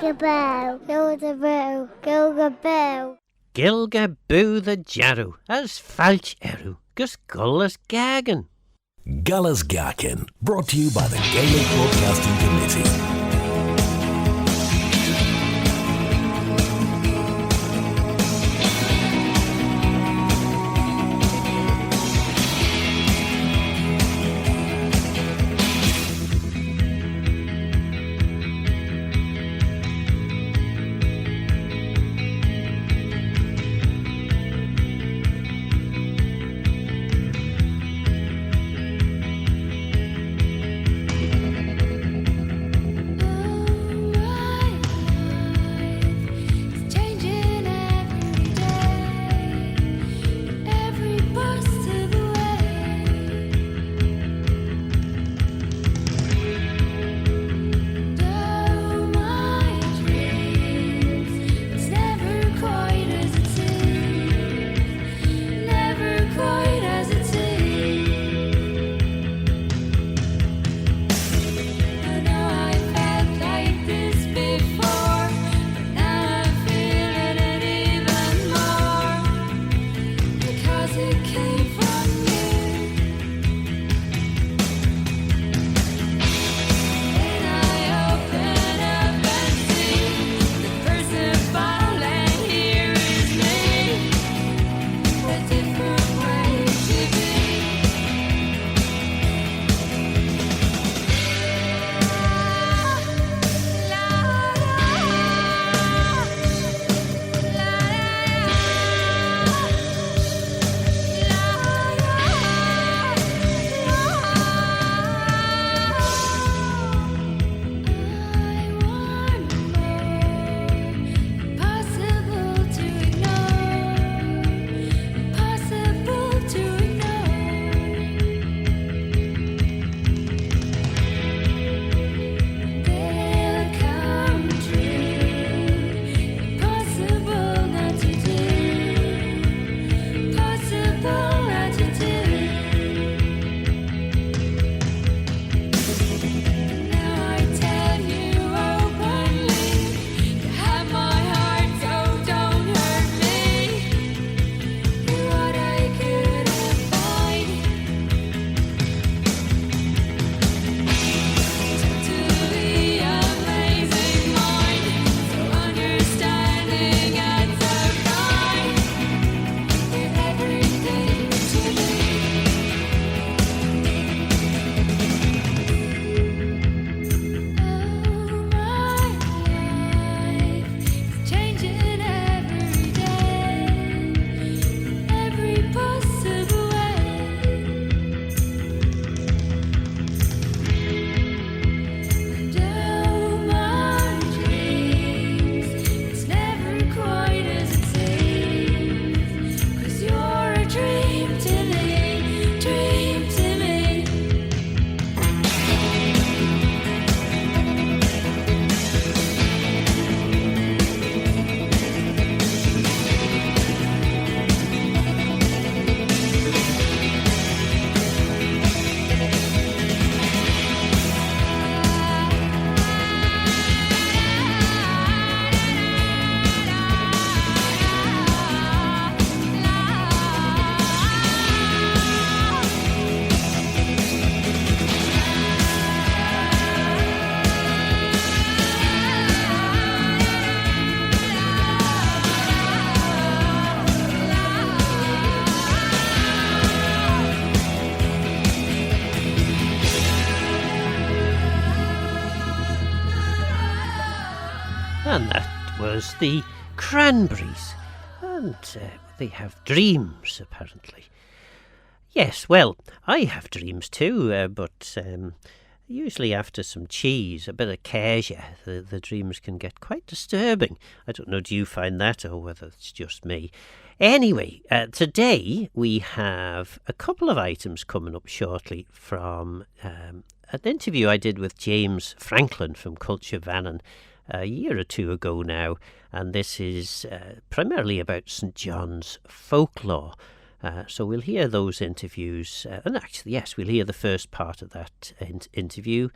Gilgaboo, Gilgaboo, Gilgaboo. Gilgaboo the jarrow, as falch erriu, gus Goll as Gaccan. Gullas Gaccan, brought to you by the Gaelic Broadcasting Committee. And that was the Cranberries. And they have dreams, apparently. Yes, well, I have dreams too, but usually after some cheese, a bit of cassia, the dreams can get quite disturbing. I don't know, do you find that, or whether it's just me? Anyway, today we have a couple of items coming up shortly from an interview I did with James Franklin from Culture Mannin a year or two ago now, and this is primarily about St John's folklore. So we'll hear those interviews, and actually, yes, we'll hear the first part of that interview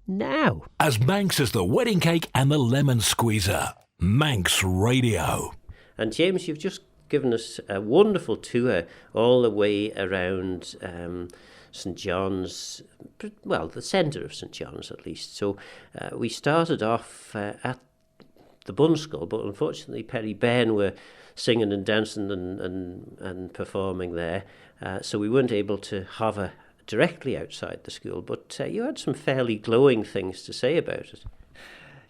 now. As Manx as the wedding cake and the lemon squeezer. Manx Radio. And James, you've just given us a wonderful tour all the way around St John's, well, the centre of St John's at least. So we started off at the Bunskull, but unfortunately Perry Ben were singing and dancing and performing there, so we weren't able to hover directly outside the school, but you had some fairly glowing things to say about it.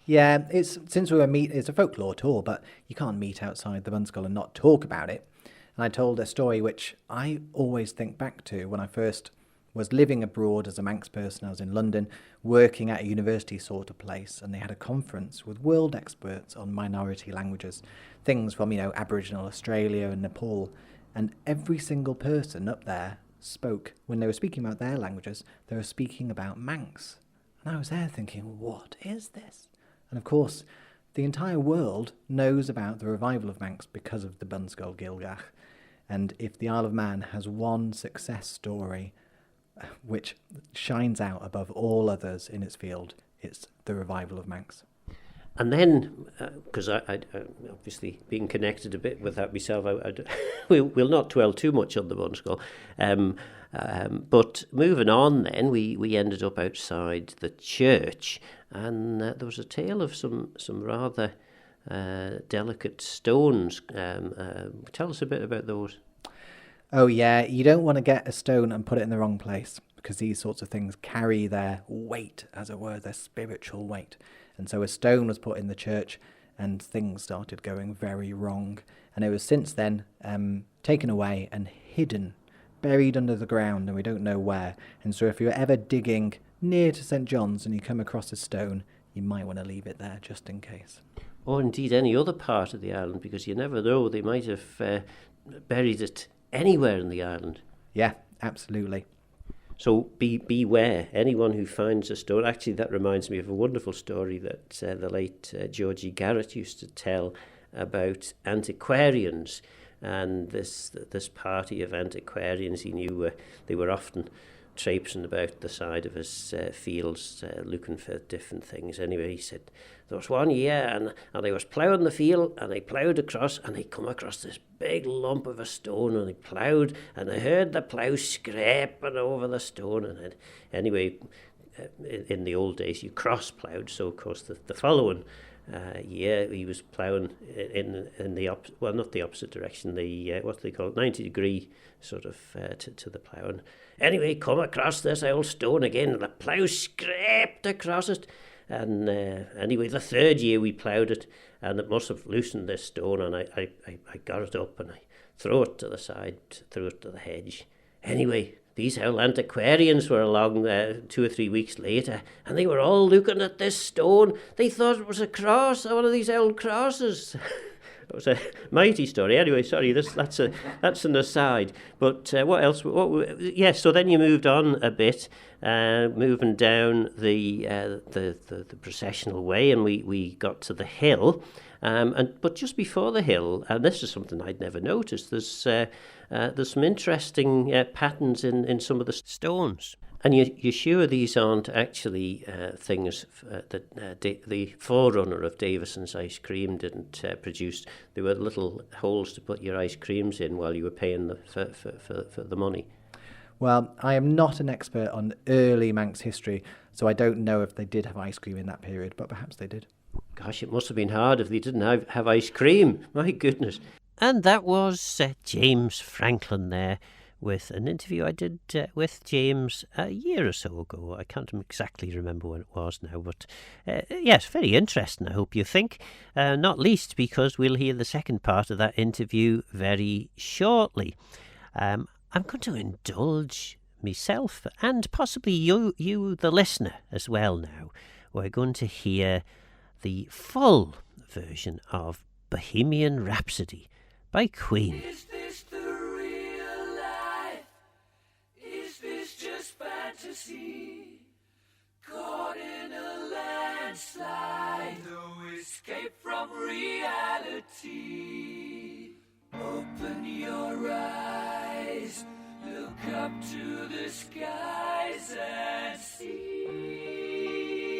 Yeah, it's a folklore tour, but you can't meet outside the Bunskull and not talk about it. And I told a story which I always think back to when I first was living abroad as a Manx person. I was in London, working at a university sort of place, and they had a conference with world experts on minority languages, things from, Aboriginal Australia and Nepal, and every single person up there spoke, when they were speaking about their languages, they were speaking about Manx. And I was there thinking, what is this? And of course, the entire world knows about the revival of Manx because of the Bunskull Gilgach. And if the Isle of Man has one success story which shines out above all others in its field, it's the revival of Manx. And then, because I obviously being connected a bit with that myself, we'll not dwell too much on the Bunskull. But moving on then, we ended up outside the church, and there was a tale of some rather delicate stones. Tell us a bit about those. Oh yeah, you don't want to get a stone and put it in the wrong place, because these sorts of things carry their weight, as it were, their spiritual weight. And so a stone was put in the church and things started going very wrong. And it was since then taken away and hidden, buried under the ground, and we don't know where. And so if you're ever digging near to St John's and you come across a stone, you might want to leave it there just in case. Or indeed any other part of the island, because you never know, they might have buried it anywhere in the island. Yeah, absolutely. So beware, anyone who finds a stone. Actually, that reminds me of a wonderful story that the late Georgie Garrett used to tell about antiquarians. And this party of antiquarians he knew, they were often traipsing about the side of his fields looking for different things. Anyway, he said, there was one year and I was ploughing the field and I ploughed across and I come across this big lump of a stone and I ploughed and I heard the plough scraping over the stone. And anyway, in the old days you cross-ploughed, so of course the following year he was ploughing in the not the opposite direction, the what they call it, 90-degree sort of to the plough. And anyway, come across this old stone again and the plough scraped across it. And anyway, the third year we ploughed it and it must have loosened this stone, and I got it up and I threw it to the side, threw it to the hedge. Anyway, these old antiquarians were along 2 or 3 weeks later, and they were all looking at this stone. They thought it was a cross, one of these old crosses. It was a mighty story. Anyway, sorry, that's an aside. But what else? Yes, so then you moved on a bit, moving down the processional way, and we got to the hill. But just before the hill, and this is something I'd never noticed, there's some interesting patterns in some of the stones. And you're sure these aren't actually things that the forerunner of Davison's ice cream didn't produce? They were little holes to put your ice creams in while you were paying for the money. Well, I am not an expert on early Manx history, so I don't know if they did have ice cream in that period, but perhaps they did. Gosh, it must have been hard if they didn't have ice cream. My goodness. And that was James Franklin there, with an interview I did with James a year or so ago. I can't exactly remember when it was now, but yes, very interesting, I hope you think. Not least because we'll hear the second part of that interview very shortly. I'm going to indulge myself and possibly you, the listener, as well now. We're going to hear the full version of Bohemian Rhapsody by Queen. Is this the real life? Is this just fantasy? Caught in a landslide, no escape from reality. Open your eyes, look up to the skies and see.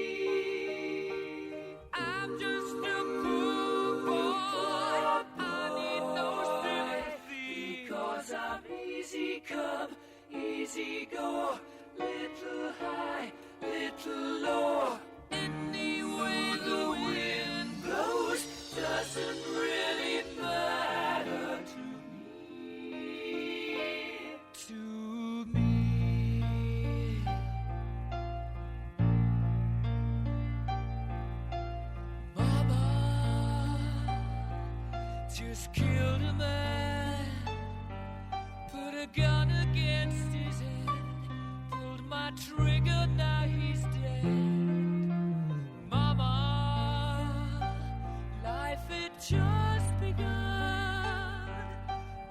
easy go, little high, little low. Any way the wind blows doesn't really matter to me. To me. Mama just killed a man, put a gun against his head, pulled my trigger, now he's dead. Mama, life had just begun,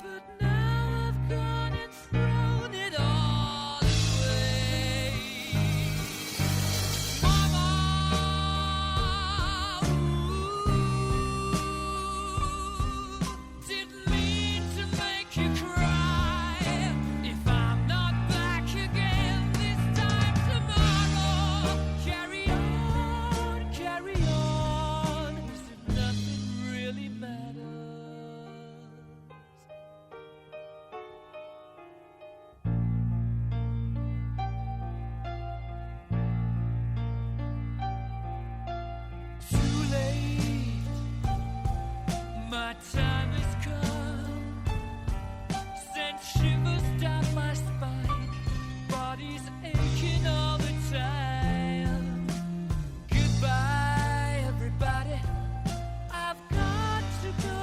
but now I've gone and thrown it all away. Mama, didn't mean to make you cry. If I'm not back again this time tomorrow, carry on, as if nothing really matters. Too late, my time has come. Sent shivers down my spine, body's aching all the time. Goodbye, everybody, I've got to go.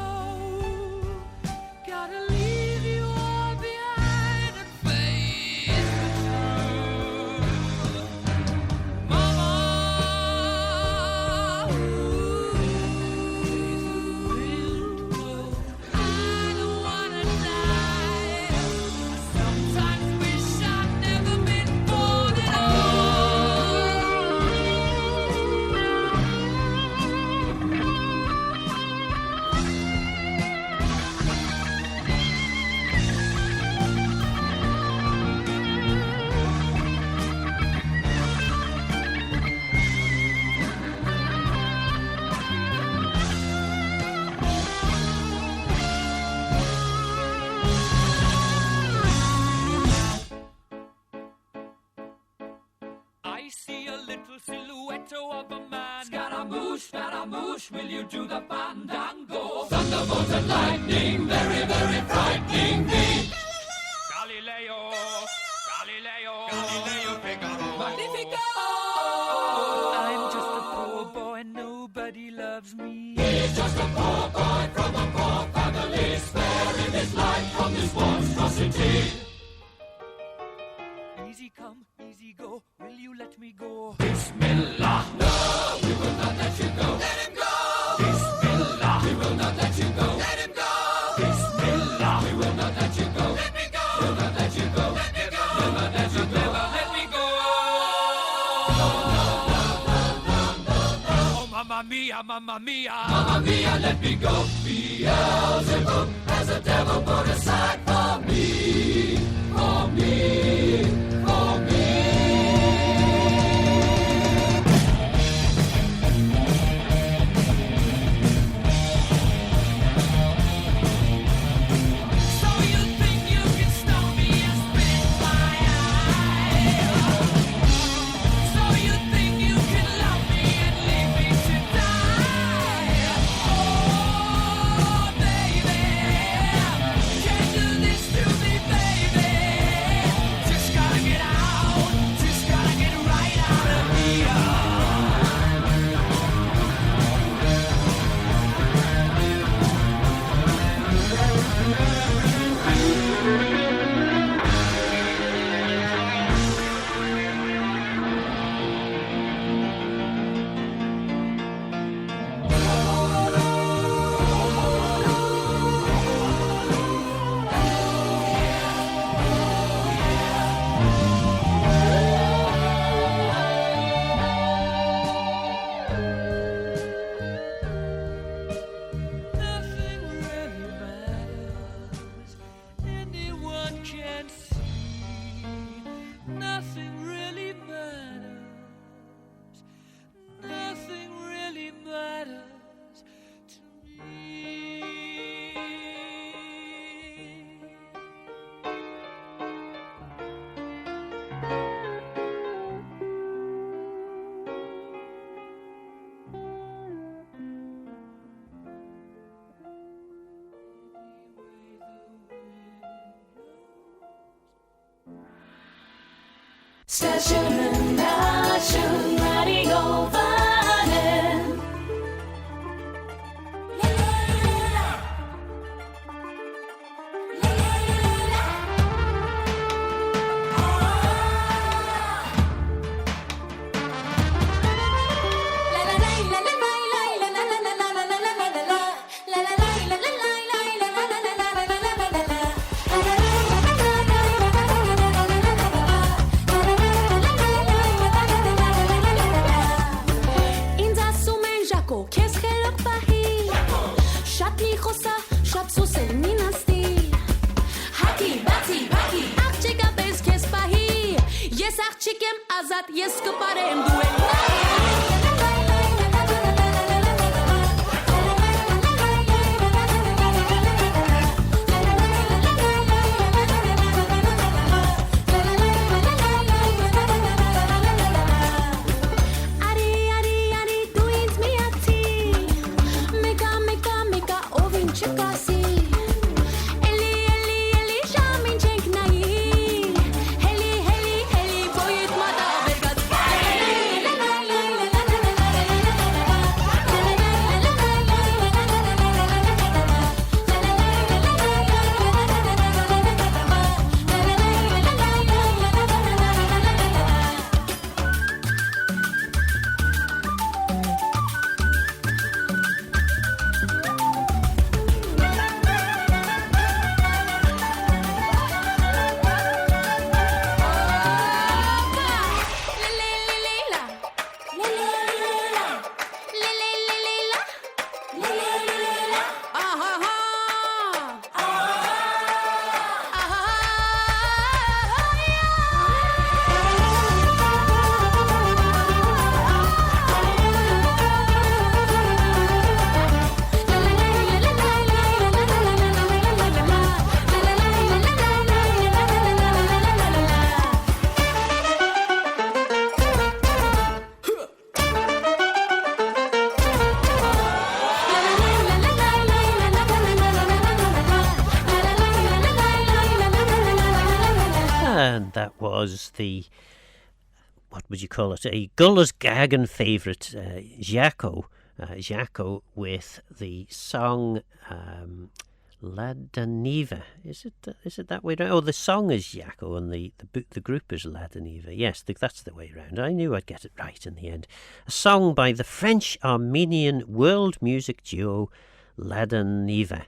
Gotta leave you all behind and face the truth. Mama, I don't wanna die. Sometimes wish I'd never been born at I see a little silhouette of a man. Scaramouche, will you do the fandango? Thunderbolt and lightning, very, very frightening me. Galileo, Figaro. Magnifico! I'm just a poor boy, nobody loves me. He's just a poor boy from a poor family, sparing his life from this monstrosity. Easy come, easy go, will you let me go? Bismillah, no, we will not let you go. Let him go! Bismillah, we will not let you go. Let him go! Bismillah, we will not let you go. Let me go! We'll not let you go. Let me go! We'll not let you go. Never let me go! Oh, mamma mia, mamma mia. Mamma mia, let me go. Beelzebub has a devil put aside for me. For me. For me. So you think you can stop me and spit in my eye? So you think you can love me and leave me to die? Oh, baby, Stationen nation radio Mannin. Chicken azat yes kepada duel. And that was the, what would you call it, a Guller's Gaccan favourite, Jaco with the song Laa Tinvaal. Is it that way around? Oh, the song is Jaco and the group is Laa Tinvaal. Yes, that's the way around. I knew I'd get it right in the end. A song by the French-Armenian world music duo Laa Tinvaal.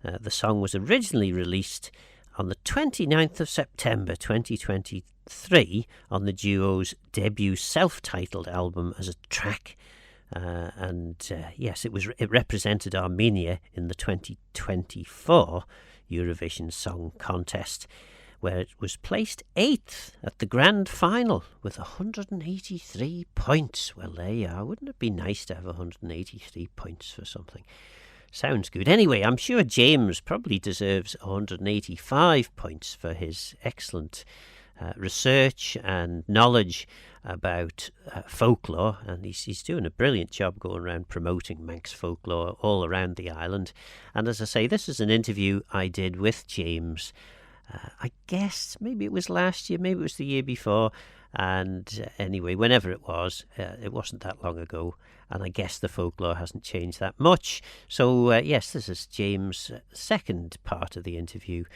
The song was originally released on the 29th of September 2023 on the duo's debut self-titled album as a track. Yes, it represented Armenia in the 2024 Eurovision Song Contest, where it was placed 8th at the grand final with 183 points. Well, there you are. Wouldn't it be nice to have 183 points for something? Sounds good. Anyway, I'm sure James probably deserves 185 points for his excellent research and knowledge about folklore, and he's doing a brilliant job going around promoting Manx folklore all around the island. And as I say, this is an interview I did with James. I guess maybe it was last year, maybe it was the year before. And anyway, whenever it wasn't that long ago, and I guess the folklore hasn't changed that much. So yes, this is James' second part of the interview,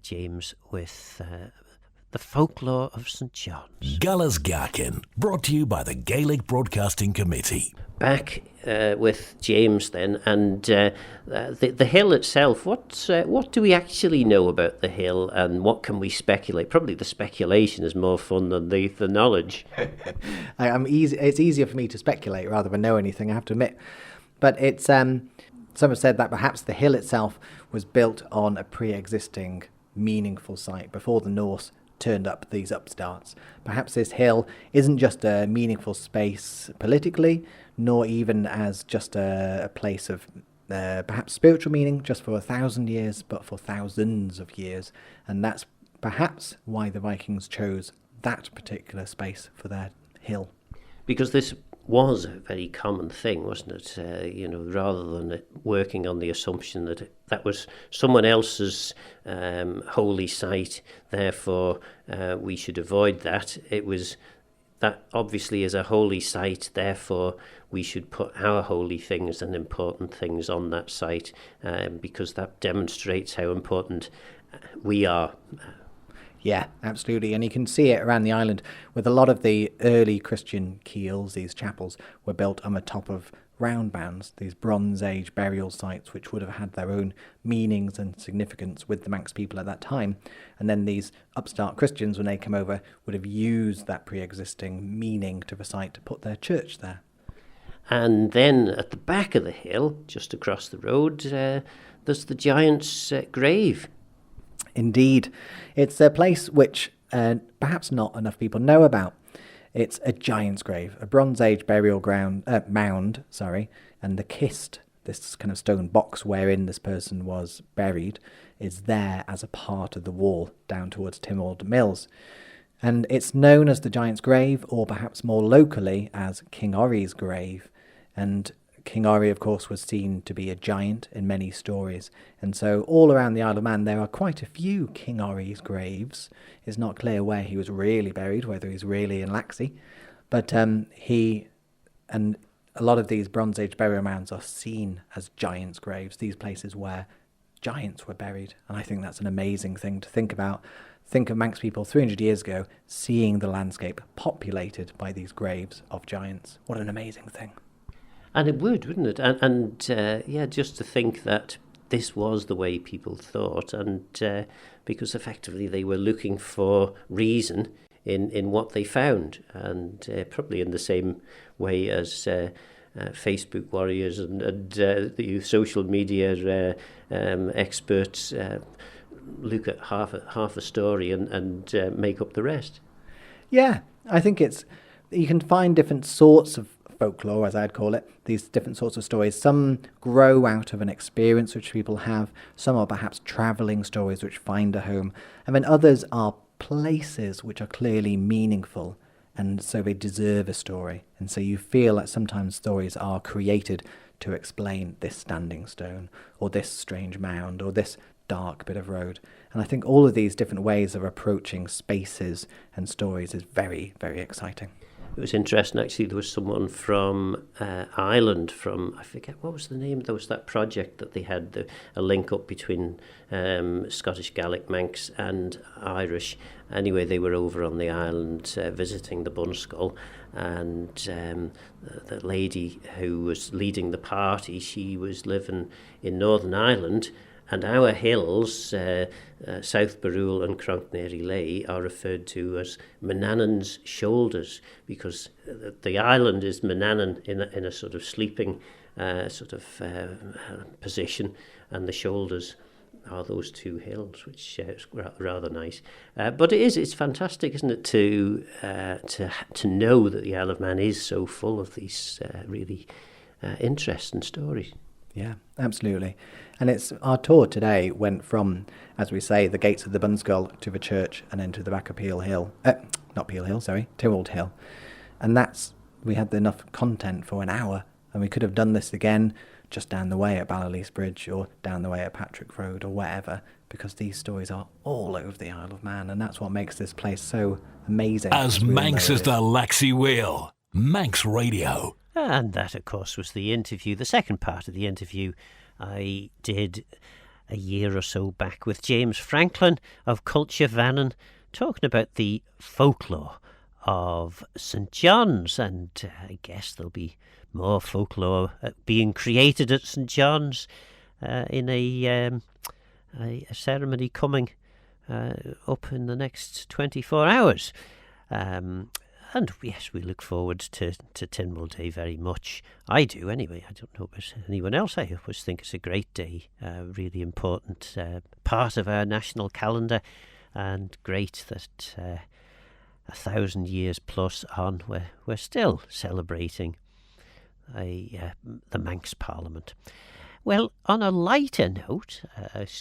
James with the folklore of St John's. Guller's Gaccan, brought to you by the Gaelic Broadcasting Committee. Back with James then, and the hill itself. What do we actually know about the hill, and what can we speculate? Probably the speculation is more fun than the knowledge. It's easier for me to speculate rather than know anything, I have to admit. But it's some have said that perhaps the hill itself was built on a pre-existing meaningful site before the Norse turned up these upstarts. Perhaps this hill isn't just a meaningful space politically, nor even as just a place of perhaps spiritual meaning just for 1,000 years, but for thousands of years. And that's perhaps why the Vikings chose that particular space for their hill. Because this was a very common thing, wasn't it? Rather than it working on the assumption that that was someone else's holy site, therefore we should avoid that. It was that obviously is a holy site, therefore we should put our holy things and important things on that site because that demonstrates how important we are. Yeah, absolutely. And you can see it around the island with a lot of the early Christian keels. These chapels were built on the top of round mounds, these Bronze Age burial sites, which would have had their own meanings and significance with the Manx people at that time. And then these upstart Christians, when they come over, would have used that pre-existing meaning to the site to put their church there. And then at the back of the hill, just across the road, there's the giant's grave. Indeed. It's a place which perhaps not enough people know about. It's a giant's grave, a Bronze Age burial mound, and the kist, this kind of stone box wherein this person was buried, is there as a part of the wall down towards Tynwald Mills. And it's known as the giant's grave, or perhaps more locally as King Orrey's grave. And King Orrey, of course, was seen to be a giant in many stories. And so all around the Isle of Man, there are quite a few King Orrey's graves. It's not clear where he was really buried, whether he's really in Laxey. But he and a lot of these Bronze Age burial mounds are seen as giants' graves, these places where giants were buried. And I think that's an amazing thing to think about. Think of Manx people 300 years ago seeing the landscape populated by these graves of giants. What an amazing thing. And it would, wouldn't it? And just to think that this was the way people thought, and because effectively they were looking for reason in what they found, and probably in the same way as Facebook warriors and the social media experts look at half a story and make up the rest. Yeah, I think you can find different sorts of folklore, as I'd call it, these different sorts of stories. Some grow out of an experience which people have, some are perhaps travelling stories which find a home, and then others are places which are clearly meaningful, and so they deserve a story. And so you feel that sometimes stories are created to explain this standing stone, or this strange mound, or this dark bit of road. And I think all of these different ways of approaching spaces and stories is very, very exciting. It was interesting, actually. There was someone from Ireland, I forget, what was the name? There was that project that they had, a link up between Scottish Gaelic, Manx and Irish. Anyway, they were over on the island visiting the Bunskull, and the lady who was leading the party, she was living in Northern Ireland, and our hills, South Barrule and Cronknary are referred to as Mannin's shoulders, because the island is Mannin in a sort of sleeping position, and the shoulders are those two hills, which is rather nice. But it's fantastic, isn't it, to know that the Isle of Man is so full of these really interesting stories. Yeah, absolutely. And our tour today went from, as we say, the gates of the Bunskull to the church and then to the back of Tynwald Hill. And we had enough content for an hour, and we could have done this again just down the way at Ballalease Bridge or down the way at Patrick Road or wherever, because these stories are all over the Isle of Man, and that's what makes this place so amazing. As Manx as the Laxey Wheel, Manx Radio. And that, of course, was the interview, the second part of the interview I did a year or so back with James Franklin of Culture Mannin, talking about the folklore of St John's. And I guess there'll be more folklore being created at St John's in a ceremony coming up in the next 24 hours. And yes, we look forward to Tynwald Day very much. I do, anyway. I don't know about anyone else. I always think it's a great day, really important part of our national calendar, and great that 1,000 years plus on, we're still celebrating the Manx Parliament. Well, on a lighter note,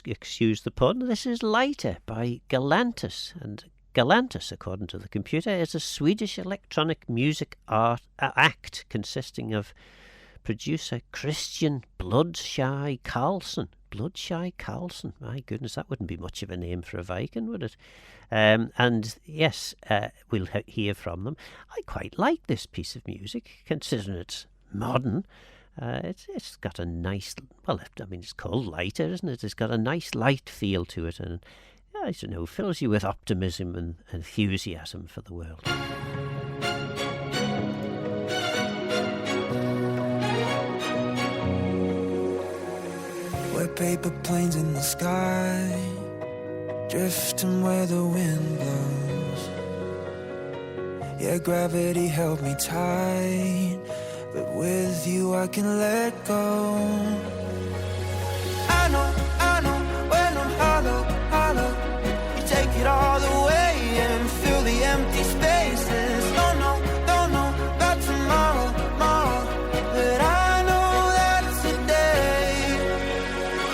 excuse the pun, this is Lighter by Galantis, and Galantis, according to the computer, is a Swedish electronic music act consisting of producer Christian Bloodshy Karlsson. Bloodshy Karlsson, my goodness, that wouldn't be much of a name for a Viking, would it? And yes, we'll hear from them. I quite like this piece of music, considering it's modern. It's got a nice, well, I mean, it's called lighter, isn't it? It's got a nice light feel to it, and I don't know, fills you with optimism and enthusiasm for the world. We're paper planes in the sky, drifting where the wind blows. Yeah, gravity held me tight, but with you I can let go. I know, when I'm hollow, you take it all away and fill the empty spaces. Don't know about tomorrow, but I know that today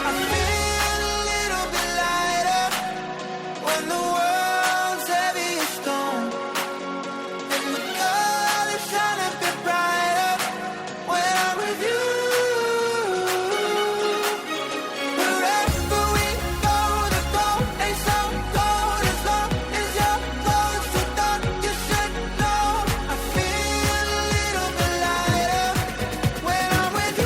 I feel a little bit lighter when the world's heavy as stone, and the colors shine a bit brighter when I'm with you. Wherever we go, the goal ain't so cold as long as you're close to dawn. You should know I feel a little bit lighter when I'm with you.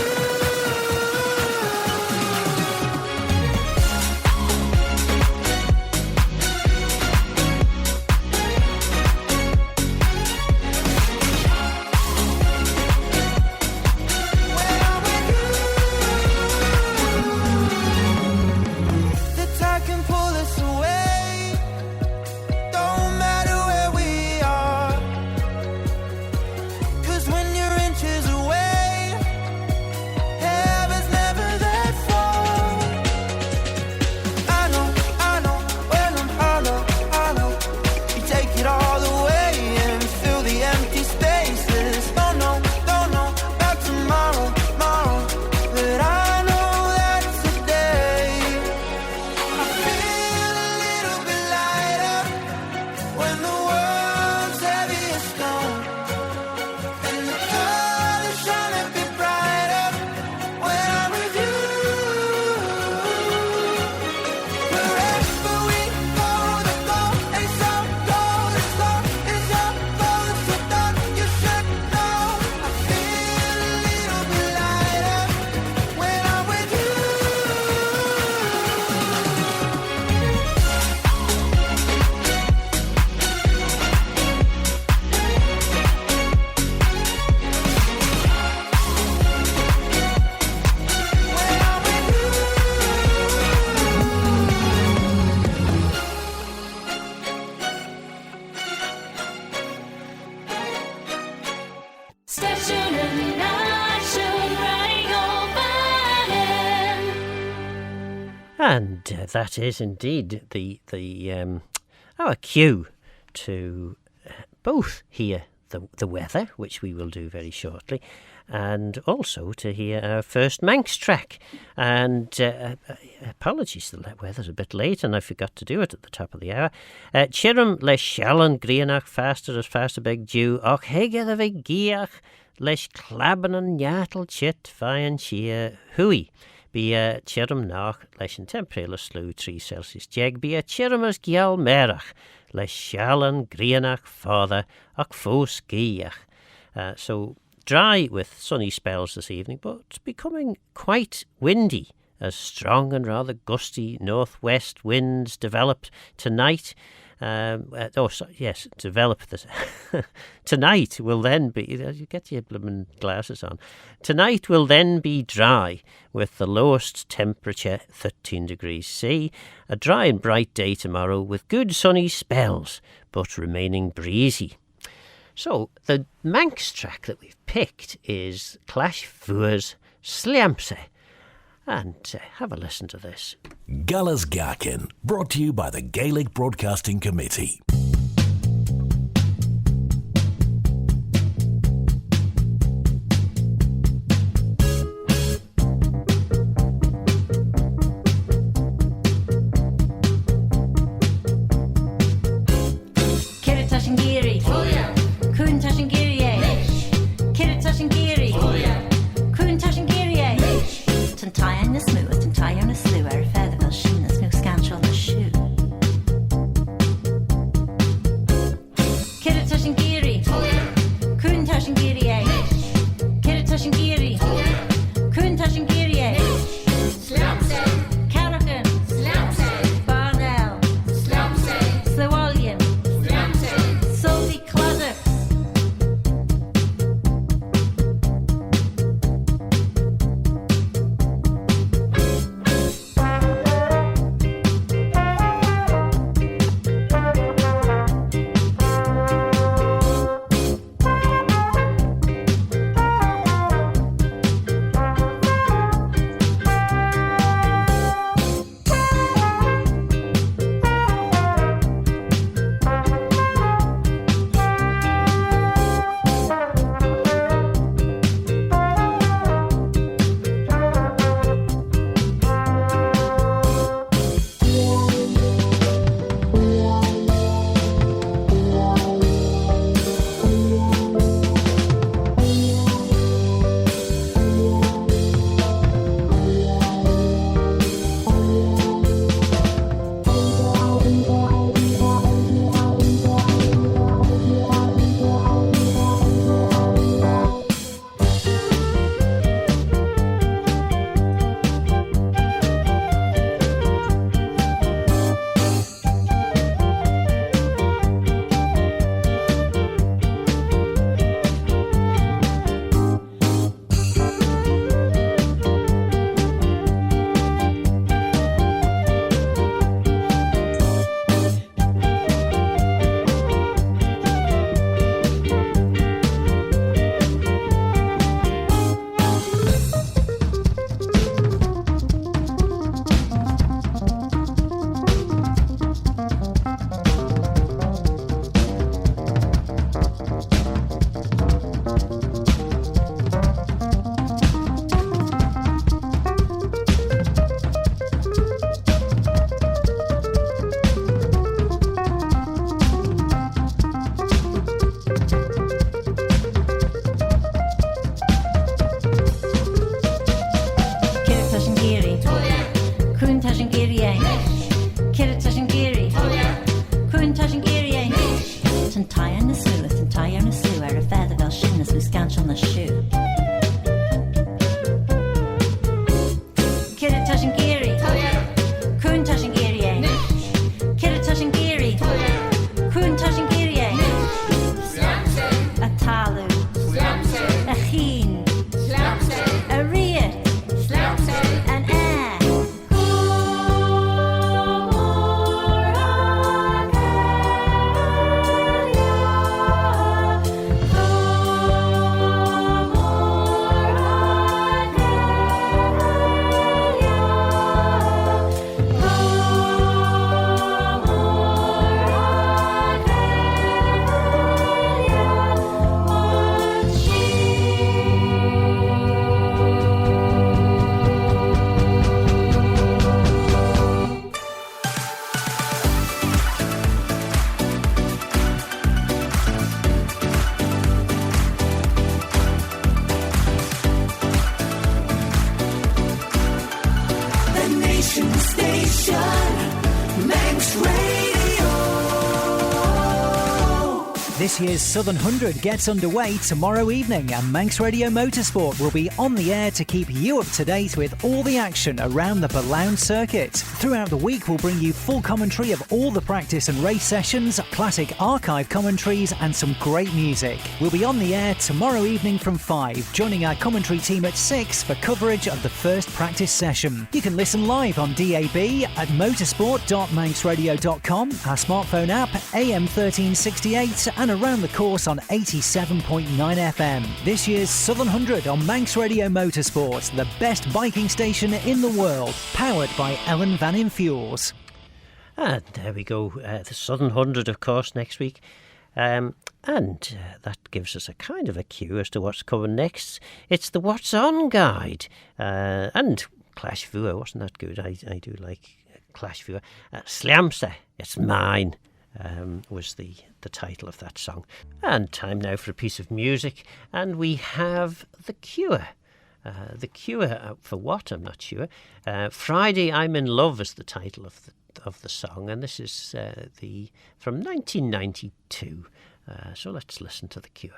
The tide can pull us away, don't matter where we are, 'cause when you're inches away, heaven's never that far. I know, when I'm hollow, you take it all away and fill the empty spaces. Don't know about tomorrow, but I know that today I feel a little bit lighter when the world's heavy as stone, and the colors shine a bit brighter when I'm with you. Wherever we go, the goal ain't so cold as long as you're close to dawn. You should know I feel a little bit lighter when I'm with you. Stationen nation running over him. And that is indeed our cue to both hear the weather, which we will do very shortly, and also to hear our first Manx track. And apologies, the weather's a bit late, and I forgot to do it at the top of the hour. Chirum les shallan grianach faster as faster beg dew, och hege the vig giach les clabban an nyatal chit fayan shia hui. Be chirum nach les an temperature slew 3 Celsius jeg, be chirum as gial merach les shallan grianach father och fos giach. So dry with sunny spells this evening, but becoming quite windy as strong and rather gusty northwest winds develop tonight. Develop this. Tonight will then be, you get your blooming glasses on. Tonight will then be dry with the lowest temperature 13 degrees C. A dry and bright day tomorrow with good sunny spells, but remaining breezy. So the Manx track that we've picked is Clash Fua's Sliampse. And have a listen to this. Galas Gaccan, brought to you by the Gaelic Broadcasting Committee. Tashin Geary, Kun Tashin Geary, Kira Tashin Geary, Kun Tashin Geary, Caracan, Barnell, Slowallian, Sophie Claddock. This year's Southern 100 gets underway tomorrow evening, and Manx Radio Motorsport will be on the air to keep you up to date with all the action around the Balound circuit. Throughout the week, we'll bring you full commentary of all the practice and race sessions, classic archive commentaries, and some great music. We'll be on the air tomorrow evening from 5, joining our commentary team at 6 for coverage of the first practice session. You can listen live on DAB at motorsport.manxradio.com, our smartphone app, AM 1368, and around the course on 87.9 FM. This year's Southern 100 on Manx Radio Motorsport, the best biking station in the world, powered by Ellen Van In Fuels. And there we go, the Southern 100, of course, next week. And that gives us a kind of a cue as to what's coming next. It's the What's On guide. And Clash Vua, wasn't that good? I do like Clash Vua. Sliamsa, it's mine, was the title of that song. And time now for a piece of music. And we have The Cure. The Cure, for what, I'm not sure. Friday I'm in Love is the title of the song, and this is from 1992. So let's listen to The Cure.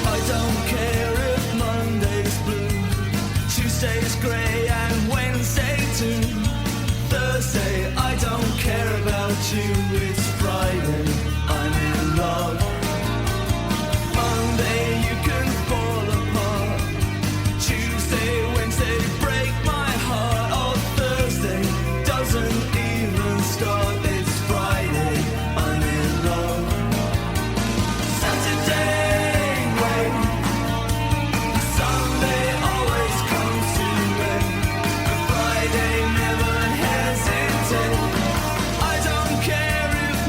I don't care if Monday's blue, Tuesday's grey and Wednesday too. Thursday, I don't care about you, it's Friday, I'm in love. Monday, you can fall apart. Tuesday, Wednesday, break my heart. Oh, Thursday doesn't even start, it's Friday, I'm in love. Saturday, wait. Sunday always comes too late. Friday never hesitate. I don't care if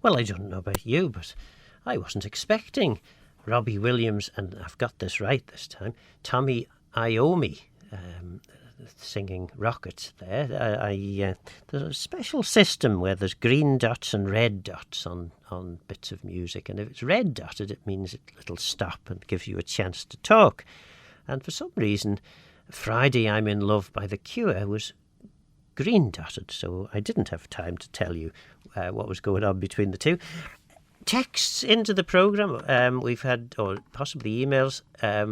Well, I don't know about you, but I wasn't expecting Robbie Williams, and I've got this right this time, Tommy Iommi, singing Rockets there. There's a special system where there's green dots and red dots on bits of music, and if it's red dotted, it means it'll stop and give you a chance to talk. And for some reason, Friday I'm in Love by The Cure was green dotted, so I didn't have time to tell you what was going on between the two. Texts into the programme. We've had, or possibly emails,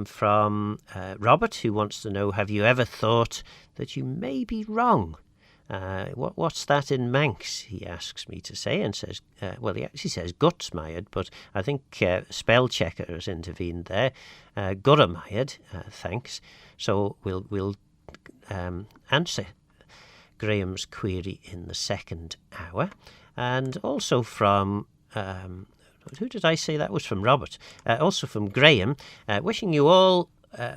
from Robert, who wants to know, have you ever thought that you may be wrong? What's that in Manx, he asks me to say, and says, well, he actually says gutsmayad, but I think spell checker has intervened there. Guramayad, thanks. So we'll answer Graham's query in the second hour. And also from... who did I say that was from? Robert. Also from Graham, wishing you all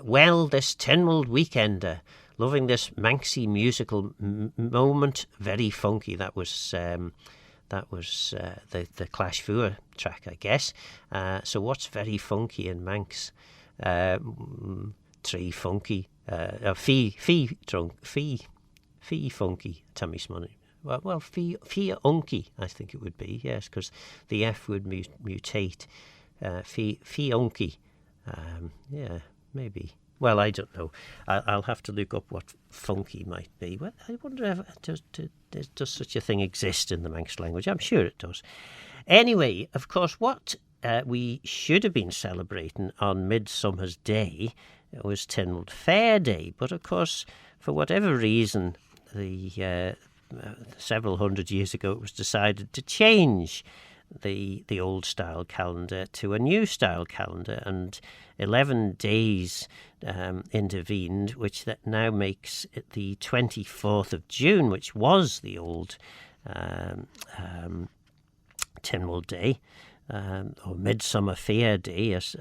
well this Tynwald weekend. Loving this Manxy musical moment. Very funky. That was the Clash Fua track, I guess. So what's very funky in Manx? Tree funky. Fee funky. Tommy Smoney. Well, fee unky, I think it would be, yes, because the F would mutate. Fee unky. Yeah, maybe. Well, I don't know. I'll have to look up what funky might be. Well, I wonder if does such a thing exist in the Manx language? I'm sure it does. Anyway, of course, what we should have been celebrating on Midsummer's Day was Tynwald Fair Day. But, of course, for whatever reason, several hundred years ago, it was decided to change the old style calendar to a new style calendar, and 11 days intervened, which that now makes it the 24th of June, which was the old Tynwald Day, or Midsummer Fair Day, as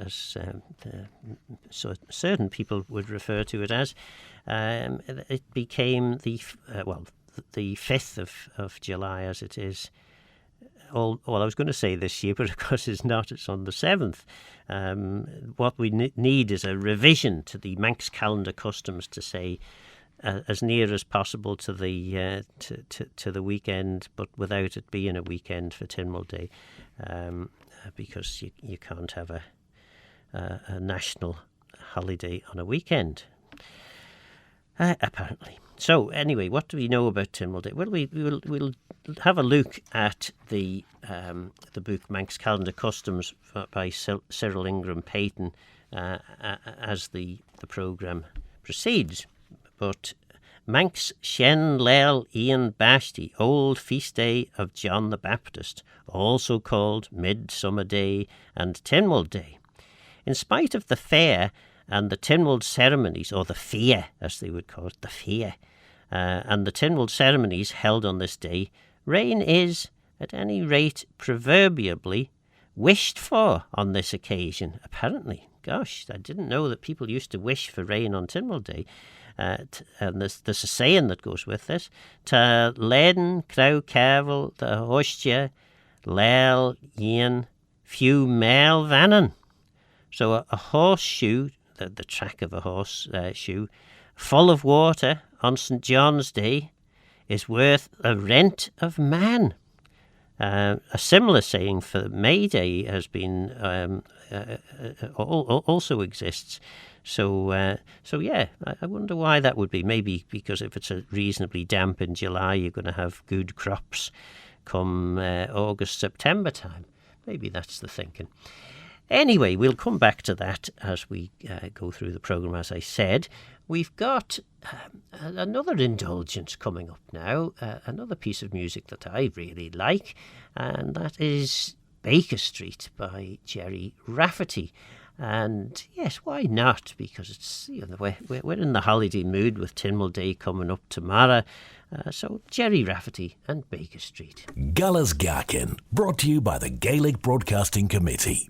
certain people would refer to it as. It became the 5th of July, as it is. Well, I was going to say this year, but of course it's not. It's on the 7th. What we need is a revision to the Manx calendar customs to say as near as possible to the to the weekend, but without it being a weekend for Tynwald Day, because you can't have a national holiday on a weekend. Apparently. So anyway, what do we know about Tynwald Day? Well, we'll have a look at the book Manx Calendar Customs by Cyril Ingram Payton as the programme proceeds. But Manx Shen Lel Ian Bashti, Old Feast Day of John the Baptist, also called Midsummer Day and Tynwald Day. In spite of the fair and the Tynwald ceremonies, or the Fia, as they would call it, the Fia, and the Tynwald ceremonies held on this day, rain is, at any rate, proverbially wished for on this occasion, apparently. Gosh, I didn't know that people used to wish for rain on Tynwald Day. And there's a saying that goes with this. Ta leden, crow carvel, the hostia, lel, yin, few male vannon. So a horseshoe, the track of a horse shoe, full of water on St. John's Day is worth a rent of man. A similar saying for May Day has been also exists. So yeah, I wonder why that would be. Maybe because if it's a reasonably damp in July, you're going to have good crops come August, September time. Maybe that's the thinking. Anyway, we'll come back to that as we go through the programme, as I said. We've got another indulgence coming up now, another piece of music that I really like, and that is Baker Street by Jerry Rafferty. And yes, why not? Because it's we're in the holiday mood with Tynwald Day coming up tomorrow. So Jerry Rafferty and Baker Street. Galas Gaccan, brought to you by the Gaelic Broadcasting Committee.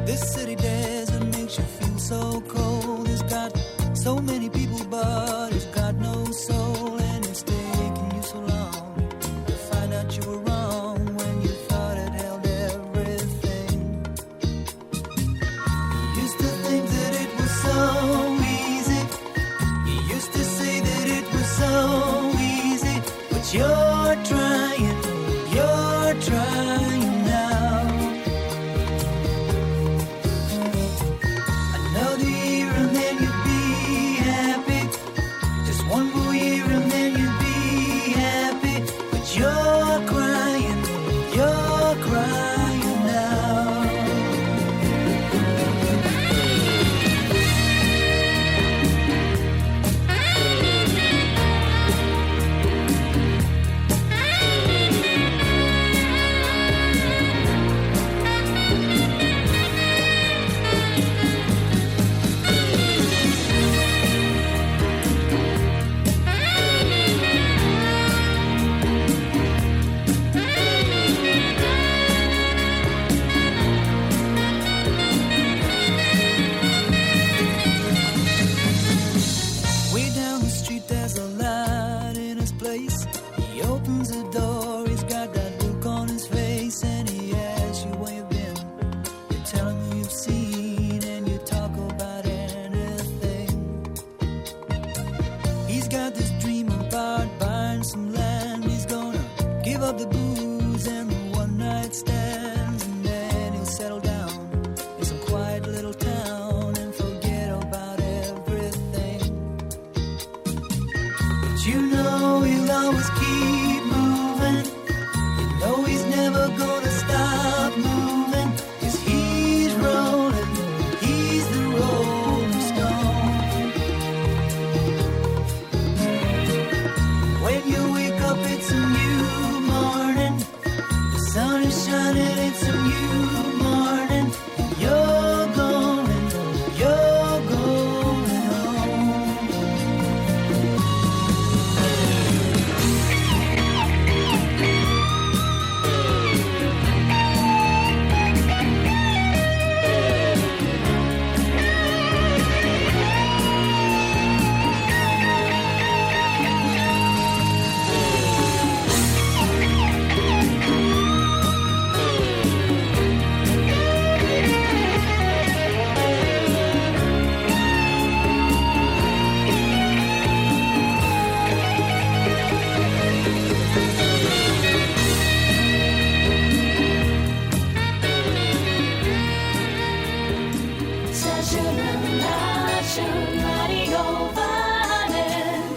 This city desert makes you feel so cold. It's got so many people, but it's got no soul. And it's taken you so long to find out you were wrong when you thought it held everything. You used to think that it was so easy. You used to say that it was so easy. But you're trying now. Another year and then you'd be happy. Just one more year and then you'd be happy. But you're crying now. Way down the street there's a light in his place. He opens the door, he's got that look on his face, and he asks you where you've been. You tell him who you've seen, and you talk about anything. He's got this dream about buying some land. He's gonna give up the booze and the one night stands, and then he'll settle down in some quiet little town and forget about everything. But you know he'll always keep moving. You know he's never gonna stop moving. 'Cause he's rolling, he's the rolling stone. When you wake up it's a new morning. The sun is shining, it's a new morning. You're going home.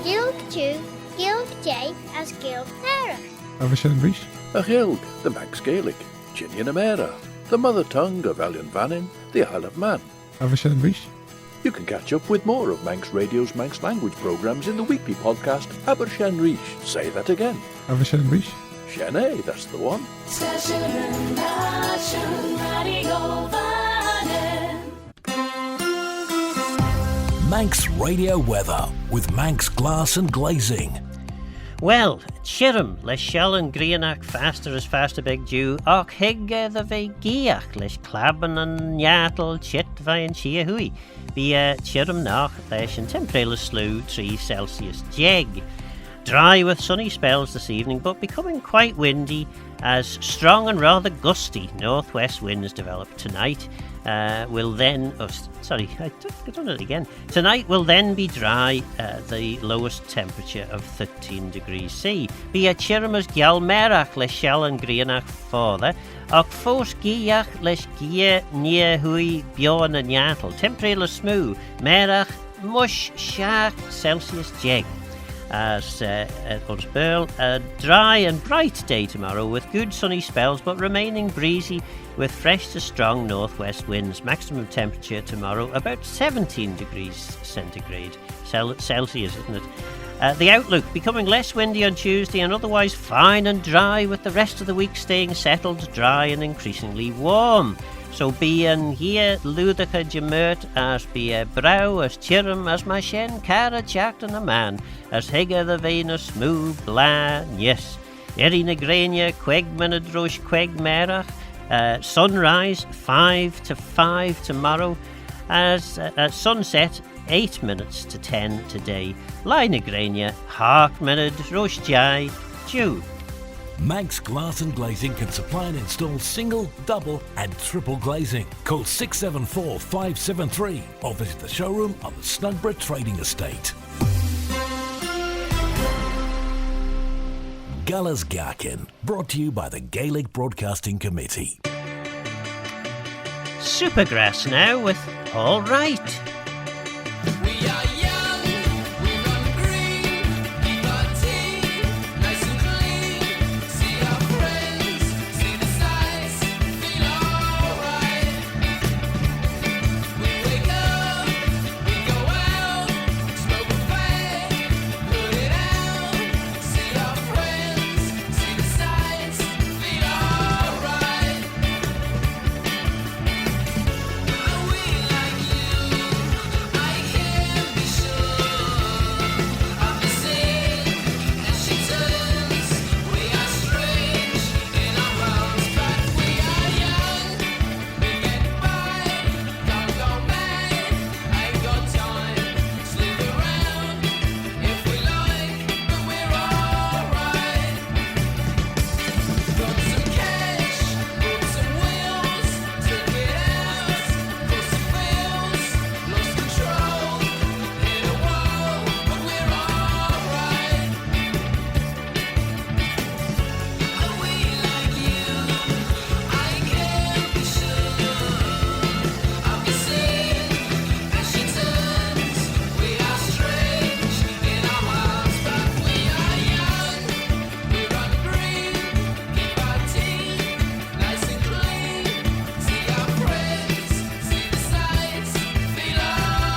Gilg Jew, Gilg J as Gilg Sarah. Avashan A Gilg, the Manx Gaelic, Ginian Amera, the mother tongue of Mannin, the Isle of Man. Avashan You can catch up with more of Manx Radio's Manx language programmes in the weekly podcast Abershen Rish. Say that again. Avashan Shene, that's the one. Manx Radio Weather with Manx Glass and Glazing. Well, Chirim, les Shallan Grianach faster as fast a big Jew, och higge the ve giach, les Clabban and Yatel, Chit vain Chia hui. Be Chirim nach, les and temperatural slew 3 Celsius jeg. Dry with sunny spells this evening, but becoming quite windy as strong and rather gusty northwest winds develop tonight. Will then, I've done it again. Tonight will then be dry, the lowest temperature of 13 degrees C. Be a chirimas gial merach les Shallan Grianach further, och fos giach les gia nia hui bjorn and yatel. Temperature smooth, merach mush shach Celsius jeg. As Ursburl, a dry and bright day tomorrow with good sunny spells but remaining breezy with fresh to strong northwest winds. Maximum temperature tomorrow about 17 degrees centigrade, Celsius, isn't it? The outlook becoming less windy on Tuesday and otherwise fine and dry, with the rest of the week staying settled, dry and increasingly warm. So be an here ludica gemert as be a brow as chirim as my shen cara jacked a man as higger the Venus smooth bla yes. Eri na grania queg menadrosh queg merach Sunrise 5 to 5 tomorrow. As sunset 8 minutes to 10 today. Line Grania, Hark Minute, Rosh Jai, Jew. Manx Glass and Glazing can supply and install single, double and triple glazing. Call 674 573 or visit the showroom on the Snugborough Trading Estate. Guller's Gaccan, brought to you by the Gaelic Broadcasting Committee. Supergrass now with All Right. We are young, we run green, keep our tea nice and clean. See our friends, see the sights, feel alright. We wake up, we go out, smoke a fag, put it out. See our friends, see the sights, feel alright. Are we like you? I can't be sure of the same as she turns. We are strange in our worlds, but we are young. We get by, can't go mad. Ain't got time, sleep around if we like, but we're alright. Got some cash, bought some wheels, took it out, crossed the fields, lost control, hit a wall, but we're alright. Are we like you? I can't be sure of the same as she turns. We are strange in our worlds, but we are young. We run green, keep our tea nice and clean. See our friends, see the sights, feel alright.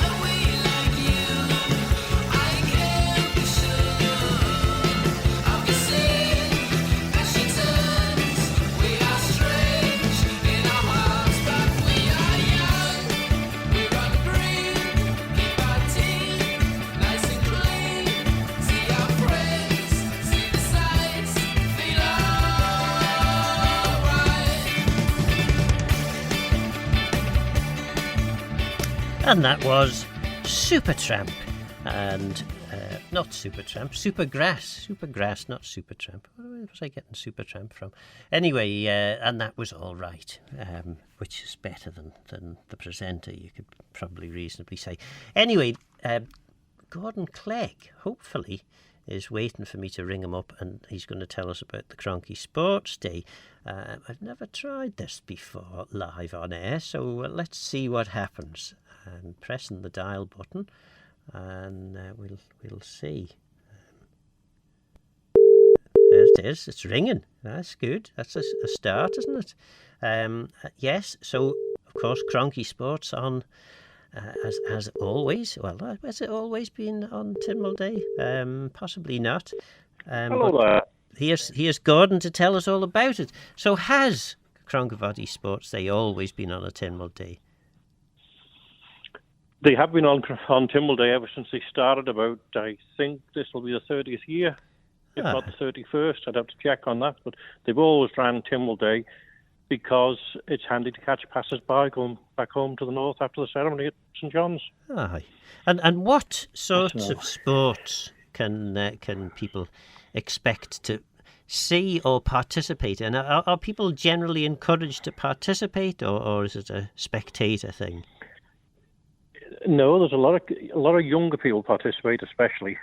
Are we like you? I can't be sure of the same as she turns. We are strange in our worlds, but we are young. We run green, keep our tea nice and clean. See our friends, see the sights, feel alright. And that was Supertramp. And not Supertramp, Supergrass, not Supertramp. Where was I getting Supertramp from? Anyway, and that was All Right, which is better than the presenter, you could probably reasonably say. Anyway, Gordon Clegg, hopefully, is waiting for me to ring him up, and he's going to tell us about the Cronky Sports Day. I've never tried this before live on air, so let's see what happens. I'm pressing the dial button, and we'll see. There it is. It's ringing. That's good. That's a start, isn't it? Yes. So of course, Cronky Sports on. As always. Well, has it always been on Tynwald Day? Possibly not. Hello there. Here's Gordon to tell us all about it. So has Cronky Sports Day always been on a Tynwald Day? They have been on Tynwald Day ever since they started about, I think this will be the 30th year, if not the 31st. I'd have to check on that. But they've always ran Tynwald Day because it's handy to catch passers-by going back home to the north after the ceremony at St John's. Aye. And what sorts of sports can people expect to see or participate in? Are people generally encouraged to participate, or is it a spectator thing? No, there's a lot of younger people participate, especially.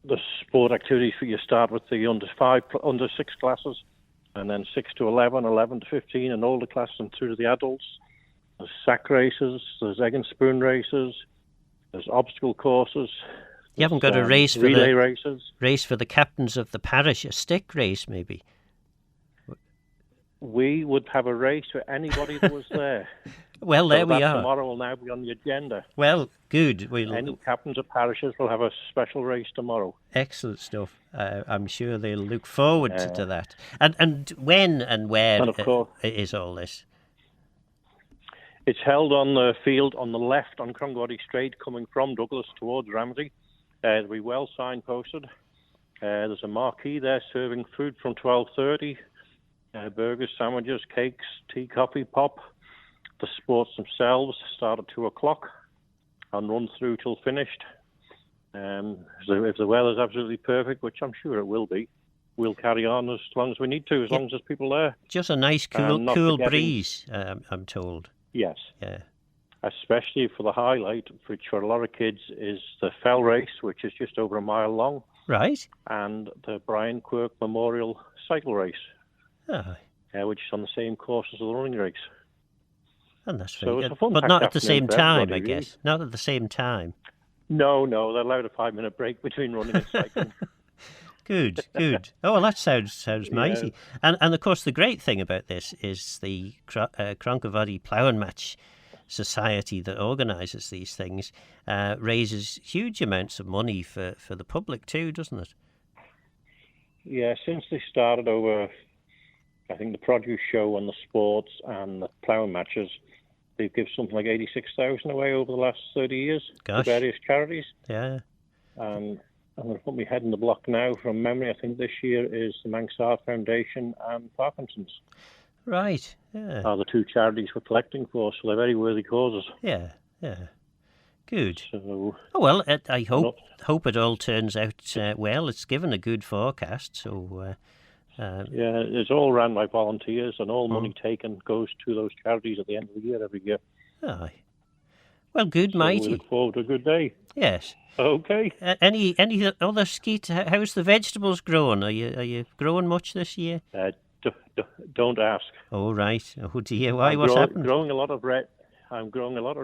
the sport activities for you start with the under 6 classes, and then 6 to 11, 11 to 15, and older classes, and through to the adults. There's sack races, there's egg and spoon races, there's obstacle courses. You haven't got a race for relay the races. Race for the captains of the parish, a stick race maybe. We would have a race for anybody that was there. Well, there we are. Tomorrow will now be on the agenda. Well, good. Any captains of parishes will have a special race tomorrow. Excellent stuff. I'm sure they'll look forward to that. And when and where and of course, is all this? It's held on the field on the left on Crongody Strait, coming from Douglas towards Ramsey. It'll be well signposted. There's a marquee there serving food from 12:30. Burgers, sandwiches, cakes, tea, coffee, pop. The sports themselves start at 2 o'clock and run through till finished. So if the weather's absolutely perfect, which I'm sure it will be, we'll carry on as long as we need to, as long as there's people there. Just a nice cool breeze, I'm told. Yes. Yeah. Especially for the highlight, which for a lot of kids is the Fell Race, which is just over a mile long. Right. And the Brian Quirk Memorial Cycle Race. Which is on the same course as the running race. And that's so very good. But not at the same time, I guess. Not at the same time. No, they're allowed a 5-minute break between running and cycling. Good. Oh, well, that sounds mighty. And of course, the great thing about this is the Cronkavadi Ploughing Match Society that organises these things raises huge amounts of money for the public too, doesn't it? Yeah, since they started over, I think, the produce show and the sports and the ploughing matches, they've given something like 86,000 away over the last 30 years to various charities. Yeah. And I'm going to put my head in the block now from memory. I think this year is the Manx Art Foundation and Parkinson's. Right, yeah. Are the two charities we're collecting for, so they're very worthy causes. Yeah. Good. So, I hope it all turns out well. It's given a good forecast, so... it's all run by volunteers, and all money taken goes to those charities at the end of the year every year. Aye. Well, good, mighty. We look forward to a good day. Yes. Okay. Any other Skeet? How's the vegetables growing? Are you growing much this year? Don't ask. Oh right. Oh dear. Why? What's happened? I'm growing a lot of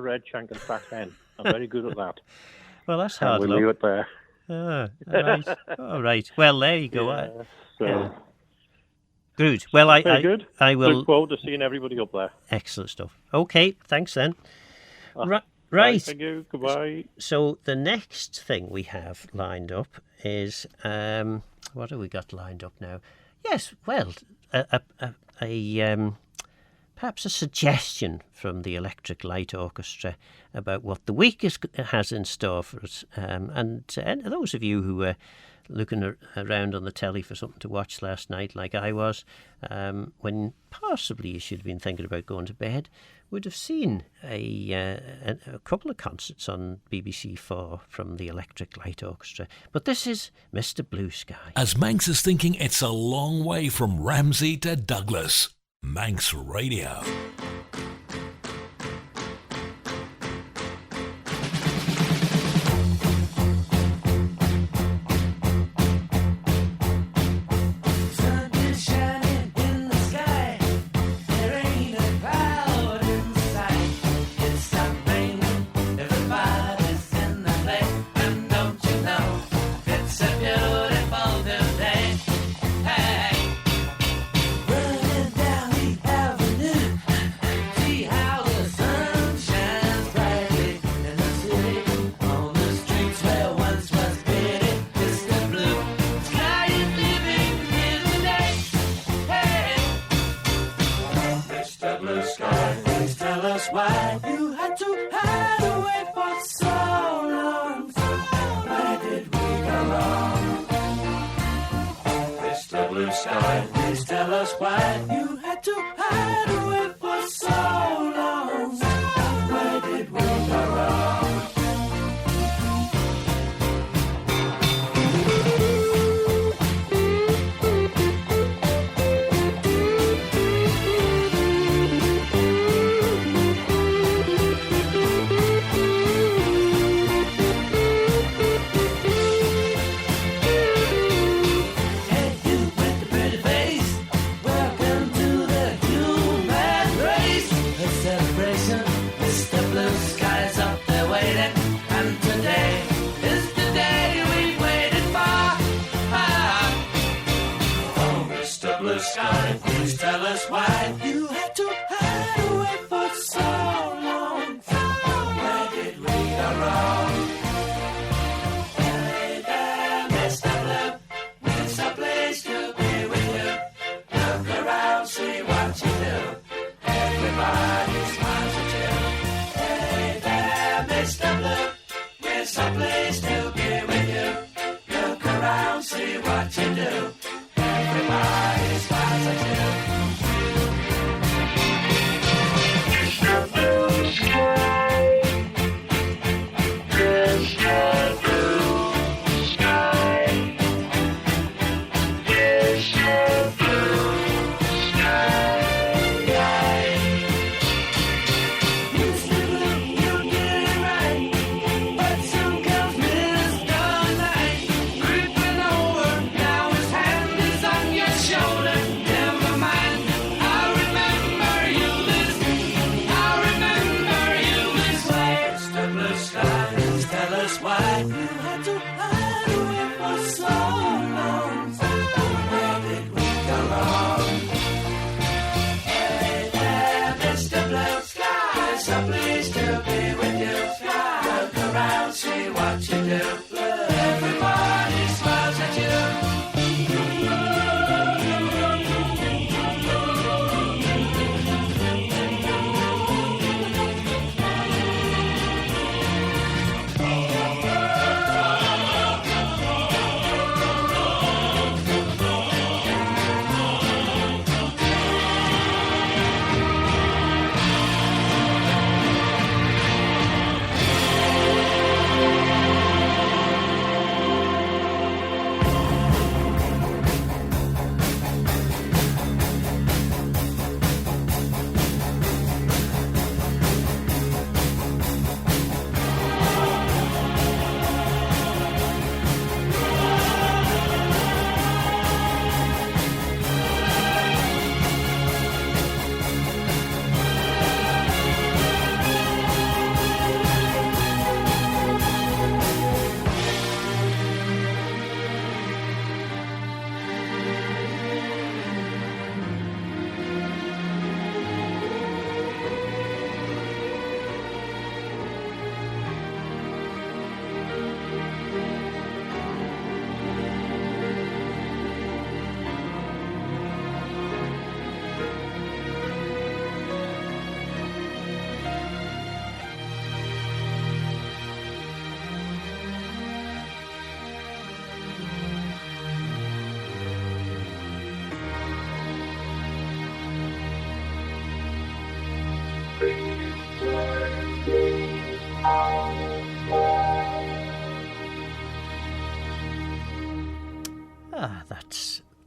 red shank and fat hen. I'm very good at that. Well, that's hard luck. We'll leave it there. Right. All right. Well, there you go. Yeah, Good. Well, very good. I will look forward to seeing everybody up there. Excellent stuff. Okay. Thanks then. Right. Thank you. Goodbye. So the next thing we have lined up is what have we got lined up now? Yes. Well, perhaps a suggestion from the Electric Light Orchestra about what the week has in store for us. And those of you who were looking around on the telly for something to watch last night, like I was, when possibly you should have been thinking about going to bed, would have seen a couple of concerts on BBC4 from the Electric Light Orchestra. But this is Mr. Blue Sky. As Manx is thinking it's a long way from Ramsey to Douglas. Manx Radio. Why you had to hide away for so long? Where did we go wrong? Mr. Blue Sky, please tell us why you had to hide away for so long. Where did we go wrong?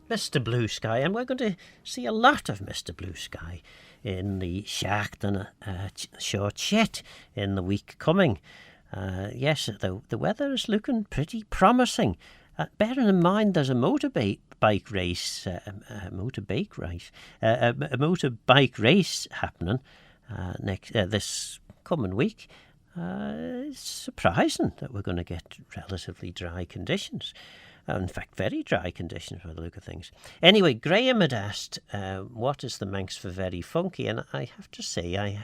Mr. Blue Sky, and we're going to see a lot of Mr. Blue Sky in the Gaccan short chat in the week coming. Yes, the weather is looking pretty promising. Bearing in mind there's a motorbike race happening this coming week. It's surprising that we're going to get relatively dry conditions. In fact, very dry conditions by the look of things. Anyway, Graham had asked, what is the Manx for very funky? And I have to say,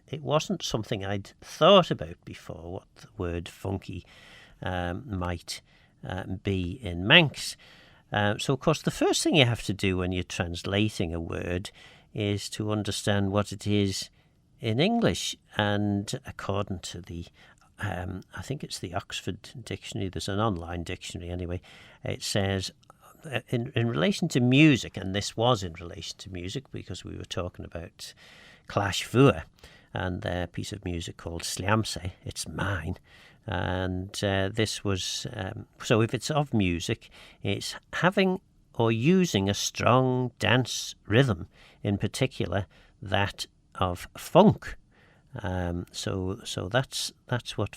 it wasn't something I'd thought about before, what the word funky might be in Manx. So, of course, the first thing you have to do when you're translating a word is to understand what it is in English. And according to the I think it's the Oxford Dictionary. There's an online dictionary anyway. It says, in relation to music, and this was in relation to music because we were talking about Clash Fua and their piece of music called Sliamse. It's mine. And this was, so if it's of music, it's having or using a strong dance rhythm, in particular that of funk. So that's what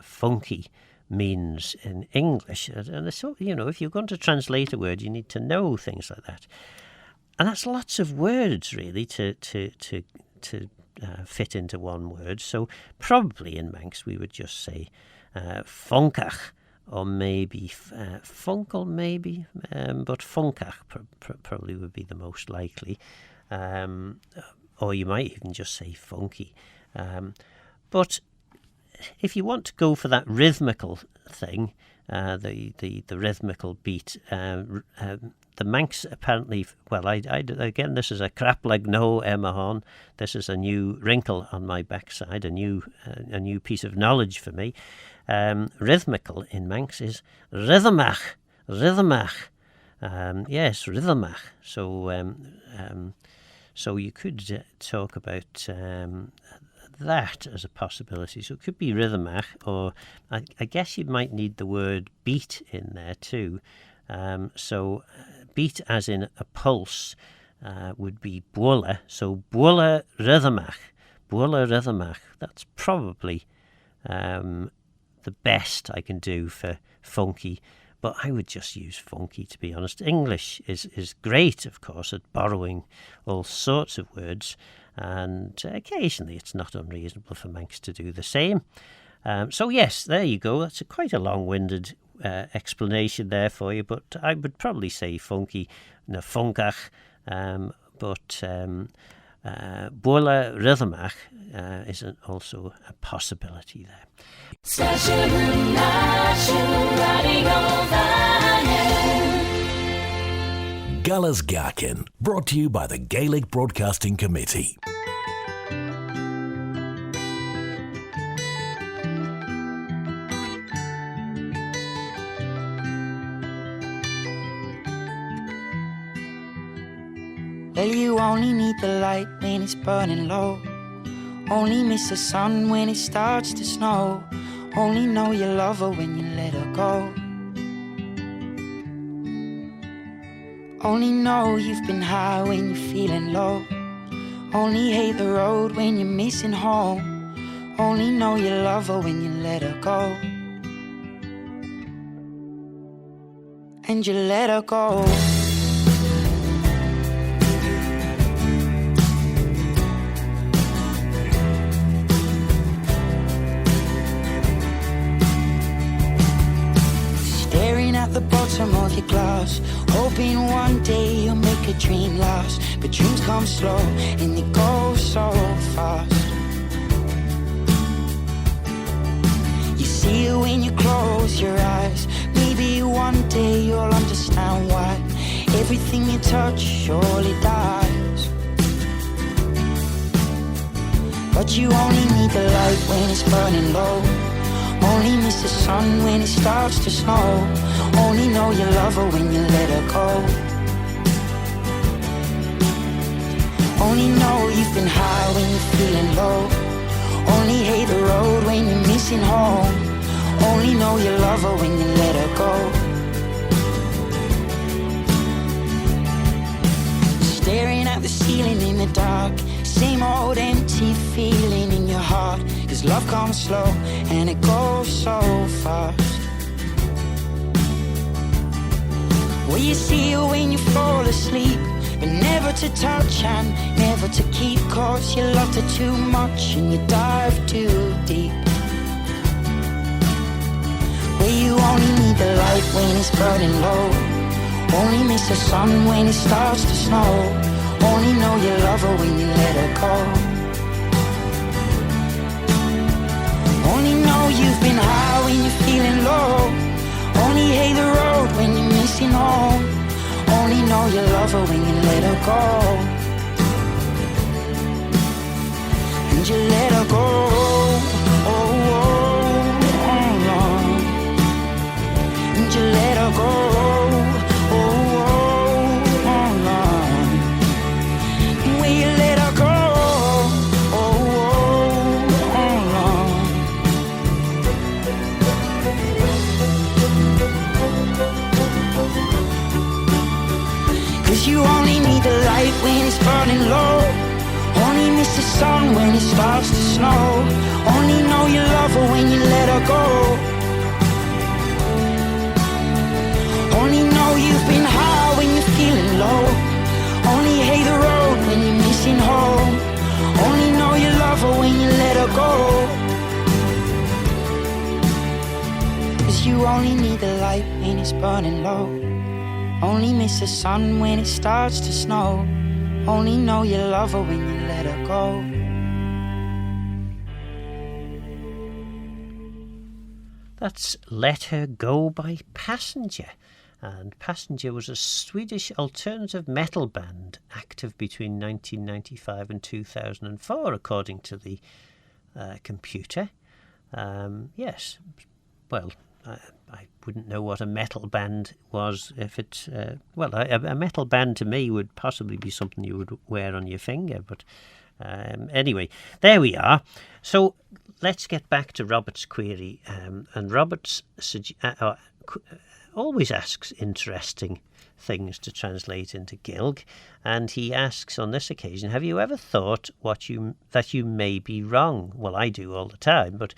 funky means in English. And so, if you're going to translate a word, you need to know things like that. And that's lots of words, really, to fit into one word. So probably in Manx we would just say funkach, or maybe funkel, maybe, but funkach probably would be the most likely. Or you might even just say funky. But if you want to go for that rhythmical thing, the rhythmical beat, the Manx apparently, well, I again, this is a crap like no Emma. This is a new wrinkle on my backside, a new piece of knowledge for me. Rhythmical in Manx is rhythmach. Yes, rhythmach. So you could talk about that as a possibility. So it could be rhythmach, or I guess you might need the word beat in there too. So beat as in a pulse would be buala. So buala rhythmach. That's probably the best I can do for funky. But I would just use funky, to be honest. English is great, of course, at borrowing all sorts of words, and occasionally it's not unreasonable for Manx to do the same. So yes, there you go. That's quite a long-winded explanation there for you, but I would probably say funky, funkach, but buala rhythmach is also a possibility there. Galla's Gaccan, brought to you by the Gaelic Broadcasting Committee. Well, you only need the light when it's burning low. Only miss the sun when it starts to snow. Only know you love her when you let her go. Only know you've been high when you're feeling low. Only hate the road when you're missing home. Only know you love her when you let her go. And you let her go. The bottom of your glass, hoping one day you'll make a dream last. But dreams come slow and they go so fast. You see it when you close your eyes. Maybe one day you'll understand why everything you touch surely dies. But you only need the light when it's burning low. Only miss the sun when it starts to snow. Only know you love her when you let her go. Only know you've been high when you're feeling low. Only hate the road when you're missing home. Only know you love her when you let her go. at the ceiling in the dark. Same old empty feeling in your heart. 'Cause love comes slow and it goes so fast. Well, you see her when you fall asleep, but never to touch and never to keep. 'Cause you loved her too much and you dive too deep. Well, you only need the light when it's burning low. Only miss the sun when it starts to snow. Only know you love her when you let her go. Only know you've been high when you're feeling low. Only hate the road when you're missing home. Only know you love her when you let her go. And you let her go. Oh, oh, oh, Lord. And you let her go. Oh, oh, oh, Lord. And when you let her go. Oh, oh, oh, Lord. 'Cause you only need the light when it's burning low. Only miss the sun when it starts to snow. Only know you love her when you let her go. Only know you've been high when you're feeling low. Only hate the road when you're missing home. Only know you love her when you let her go. 'Cause you only need the light when it's burning low. Only miss the sun when it starts to snow. Only know you love her when you let her go. That's Let Her Go by Passenger. And Passenger was a Swedish alternative metal band active between 1995 and 2004, according to the computer. Yes, well, I wouldn't know what a metal band was if it... a metal band to me would possibly be something you would wear on your finger, but anyway, there we are. So let's get back to Robert's query. And Robert's always asks interesting things to translate into Gilg, and he asks on this occasion, have you ever thought that you may be wrong? Well, I do all the time, but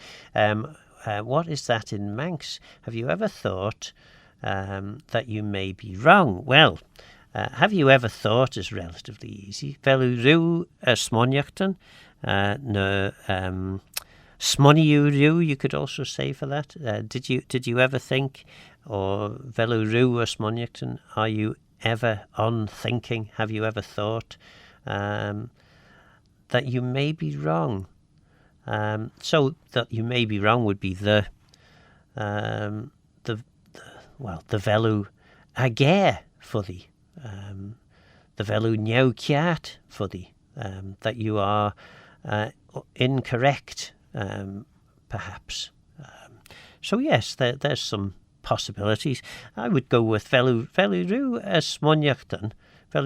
what is that in Manx? Have you ever thought that you may be wrong? Well, have you ever thought is relatively easy. Veluru smoniachtan, no smoniuru, you could also say for that. Did you ever think, or veluru smoniachtan, are you ever on thinking? Have you ever thought that you may be wrong? So that you may be wrong would be the velu ager for the velu neukiat for the that you are incorrect, perhaps. So yes, there's some possibilities. I would go with veluru smoniachtan, the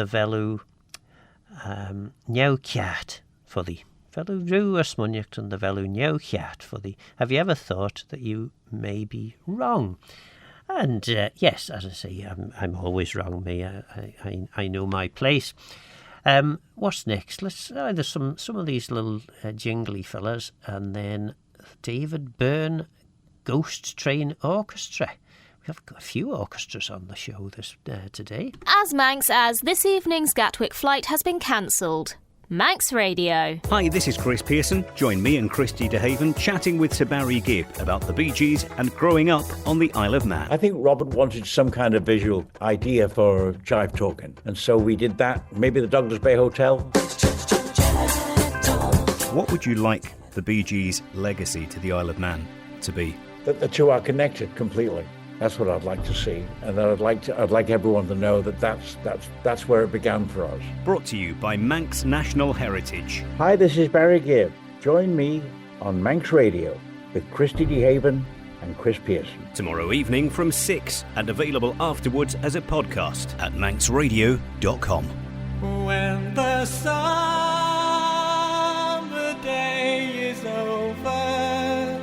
velu neukiat for the veluru smoniachtan, the velu neukiat for the. Have you ever thought that you may be wrong? And yes, as I say, I'm always wrong. I know my place. What's next? Let's either some of these little jingly fellas, and then David Byrne Ghost Train Orchestra. We have got a few orchestras on the show today. As Manx as this evening's Gatwick flight has been cancelled. Manx Radio. Hi, this is Chris Pearson. Join me and Christy DeHaven chatting with Sir Barry Gibb about the Bee Gees and growing up on the Isle of Man. I think Robert wanted some kind of visual idea for Jive Talking, and so we did that. Maybe the Douglas Bay Hotel. What would you like the Bee Gees' legacy to the Isle of Man to be? That the two are connected completely. That's what I'd like to see, and I'd like everyone to know that that's where it began for us. Brought to you by Manx National Heritage. Hi, this is Barry Gibb. Join me on Manx Radio with Christy DeHaven and Chris Pearson. Tomorrow evening from 6 and available afterwards as a podcast at manxradio.com. When the summer day is over.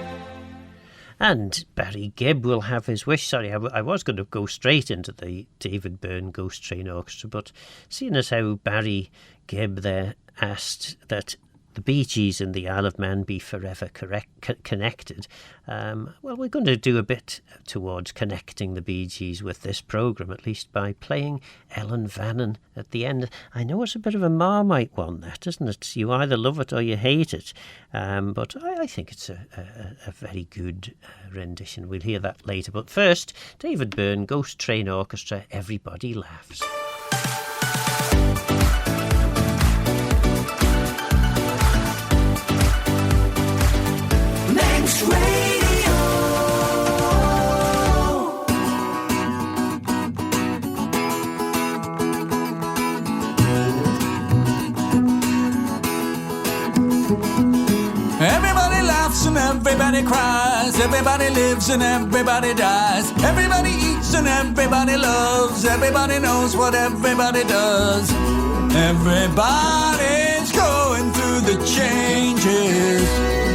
And Barry Gibb will have his wish. Sorry, I was going to go straight into the David Byrne Ghost Train Orchestra, but seeing as how Barry Gibb there asked that the Bee Gees and the Isle of Man be forever connected, well, we're going to do a bit towards connecting the Bee Gees with this programme, at least by playing Ellen Vannon at the end. I know it's a bit of a Marmite one, that, isn't it? You either love it or you hate it, but I think it's a very good rendition. We'll hear that later. But first, David Byrne, Ghost Train Orchestra, Everybody Laughs. Manx Radio. Everybody laughs and everybody cries. Everybody lives and everybody dies. Everybody eats and everybody loves. Everybody knows what everybody does. Everybody's going through the changes.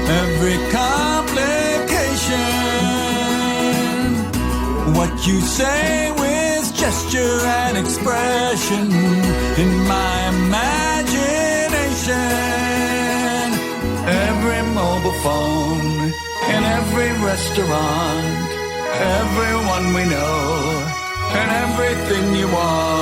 Every complication, what you say with gesture and expression in my imagination. Every mobile phone, in every restaurant, everyone we know, and everything you want.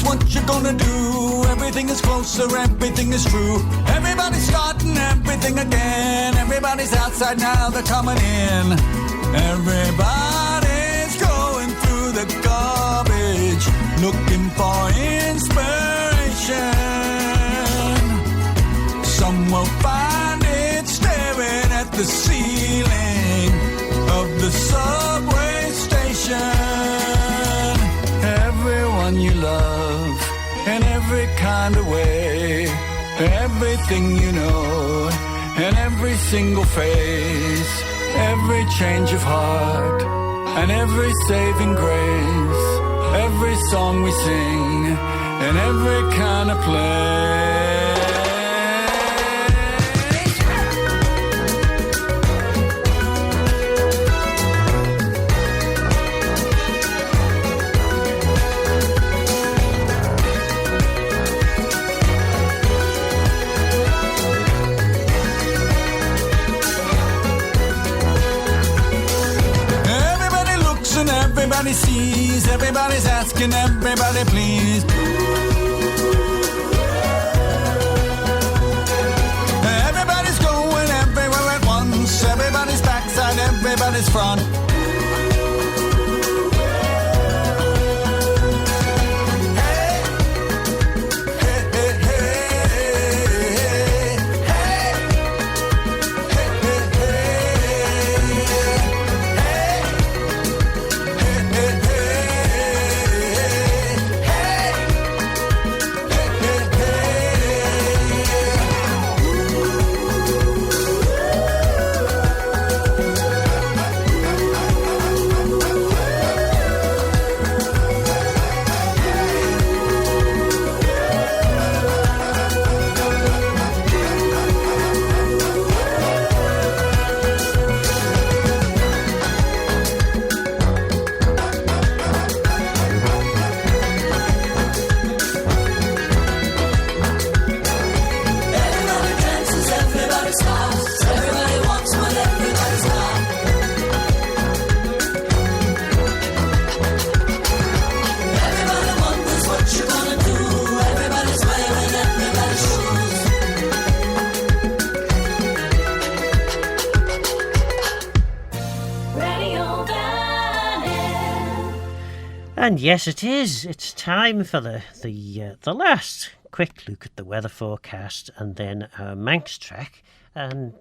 What you're gonna do? Everything is closer, everything is true. Everybody's starting everything again. Everybody's outside now, they're coming in. Everybody's going through the garbage, looking for inspiration. Some will find it staring at the ceiling of the subway station. Everyone you love, in every kind of way, everything you know, in every single phase, every change of heart, and every saving grace, every song we sing, in every kind of place. Everybody sees, everybody's asking, everybody please. Everybody's going everywhere at once. Everybody's backside, everybody's front. And yes, it is. It's time for the last quick look at the weather forecast and then our Manx track. And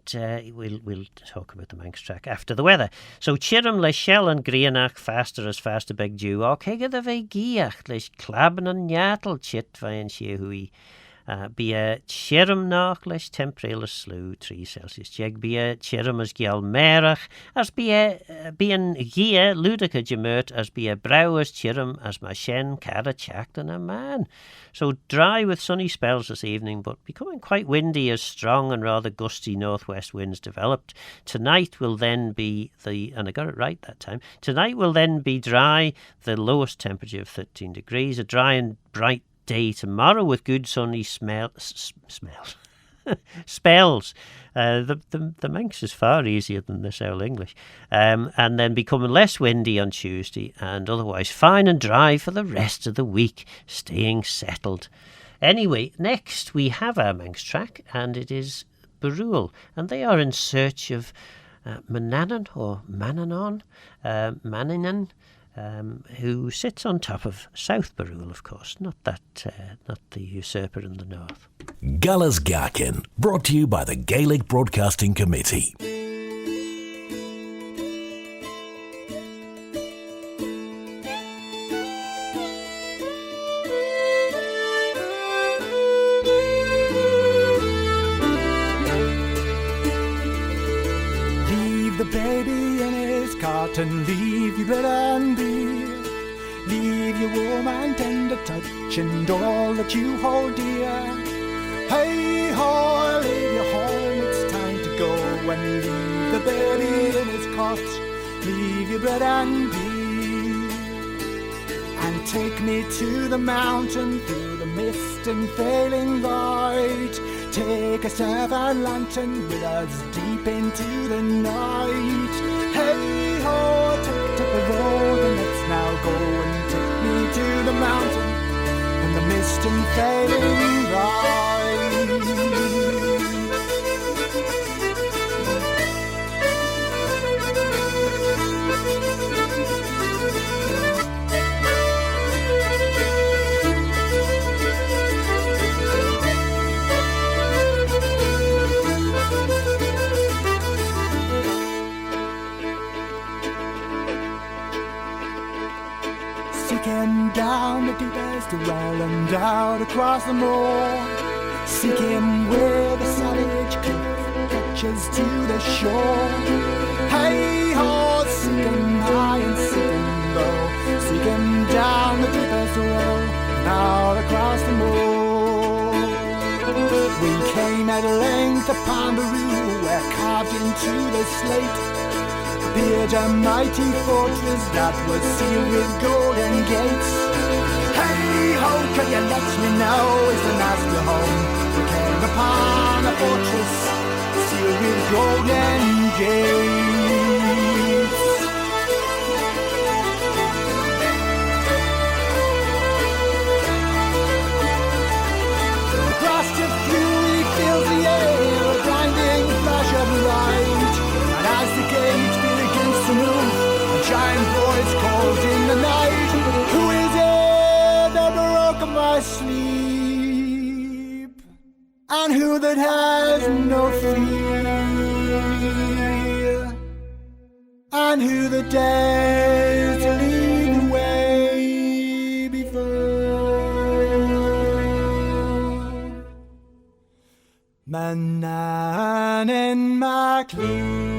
we'll talk about the Manx track after the weather. So, Chiram le shell and Grianach faster as faster big dew. O kega the ve giach leis clabban and yatel chit vain she hui. Bí tíirm nach leis temperéile slú 3 Celsius. Jeg bí tíirm as geall mérach, as bí an ghia ludica gemert, as bí brow as tíirm as ma shen cara chacht and a man. So dry with sunny spells this evening, but becoming quite windy as strong and rather gusty northwest winds developed. Tonight will then be and I got it right that time, tonight will then be dry, the lowest temperature of 13 degrees, a dry and bright day tomorrow with good sunny spells. The Manx is far easier than this old English. And then becoming less windy on Tuesday and otherwise fine and dry for the rest of the week, staying settled. Anyway, next we have our Manx track, and it is Barul, and they are in search of Mannin or Mannin, who sits on top of South Barul, of course, not the usurper in the north. Galas Gaccan, brought to you by the Gaelic Broadcasting Committee. Leave the baby in his cot and leave your bread and beer. Leave your warm and tender touch and all that you hold dear. Hey ho, leave your home, it's time to go and leave the baby in his cot. Leave your bread and beer. And take me to the mountain through the mist and failing light. Take a staff and lantern with us deep into the night. Hey ho, take the road and let's now go and take me to the mountain in the mist and failing light. Him down the deepest well and out across the moor. Seek him where the savage cliff touches to the shore. Hey ho, seek him high and seek him low. Seek him down the deepest well and out across the moor. We came at length upon the rue where carved into the slate appeared a mighty fortress that was sealed with golden gates. Hey ho, can you let me know, is the master home? We came upon a fortress sealed with golden gates. The blast of fury fills the air, a blinding flash of light, and as the gate to move, a giant voice called in the night. Who is it that broke my sleep? And who that has no fear? And who that dares to lead the way before? Mannin MacLean.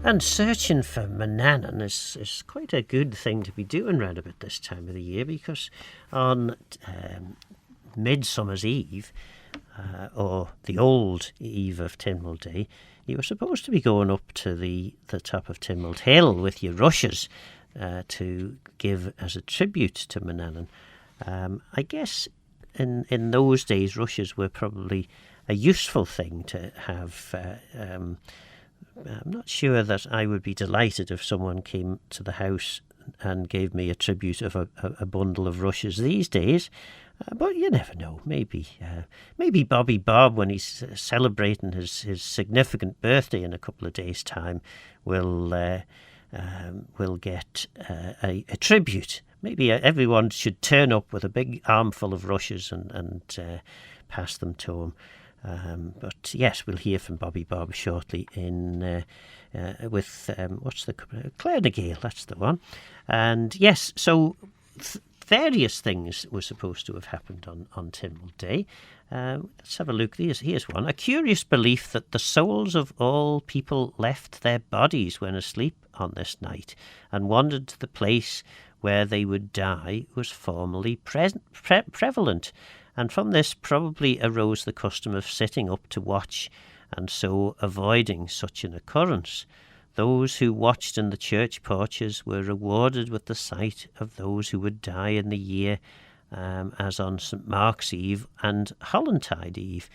And searching for Mannin is quite a good thing to be doing round about this time of the year, because on Midsummer's Eve, or the old eve of Tynwald Day, you were supposed to be going up to the top of Tynwald Hill with your rushes to give as a tribute to Mannin. I guess in those days, rushes were probably a useful thing to have. I'm not sure that I would be delighted if someone came to the house and gave me a tribute of a bundle of rushes these days. But you never know. Maybe Bobby Bob, when he's celebrating his significant birthday in a couple of days' time, will get a tribute. Maybe everyone should turn up with a big armful of rushes and pass them to him. But yes, we'll hear from Bobby Bob shortly with what's the Claire na Gael, that's the one. And yes, so various things were supposed to have happened on Tynwald Day. Let's have a look. Here's one. A curious belief that the souls of all people left their bodies when asleep on this night and wandered to the place where they would die was formerly prevalent. And from this probably arose the custom of sitting up to watch, and so avoiding such an occurrence. Those who watched in the church porches were rewarded with the sight of those who would die in the year, as on St. Mark's Eve and Hollantide Eve.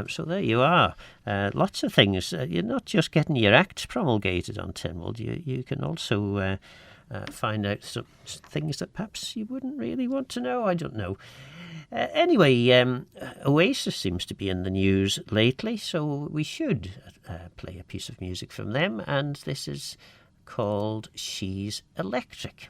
So there you are. Lots of things. You're not just getting your acts promulgated on Tynwald. You can also find out some things that perhaps you wouldn't really want to know. I don't know. Anyway, Oasis seems to be in the news lately, so we should play a piece of music from them, and this is called She's Electric.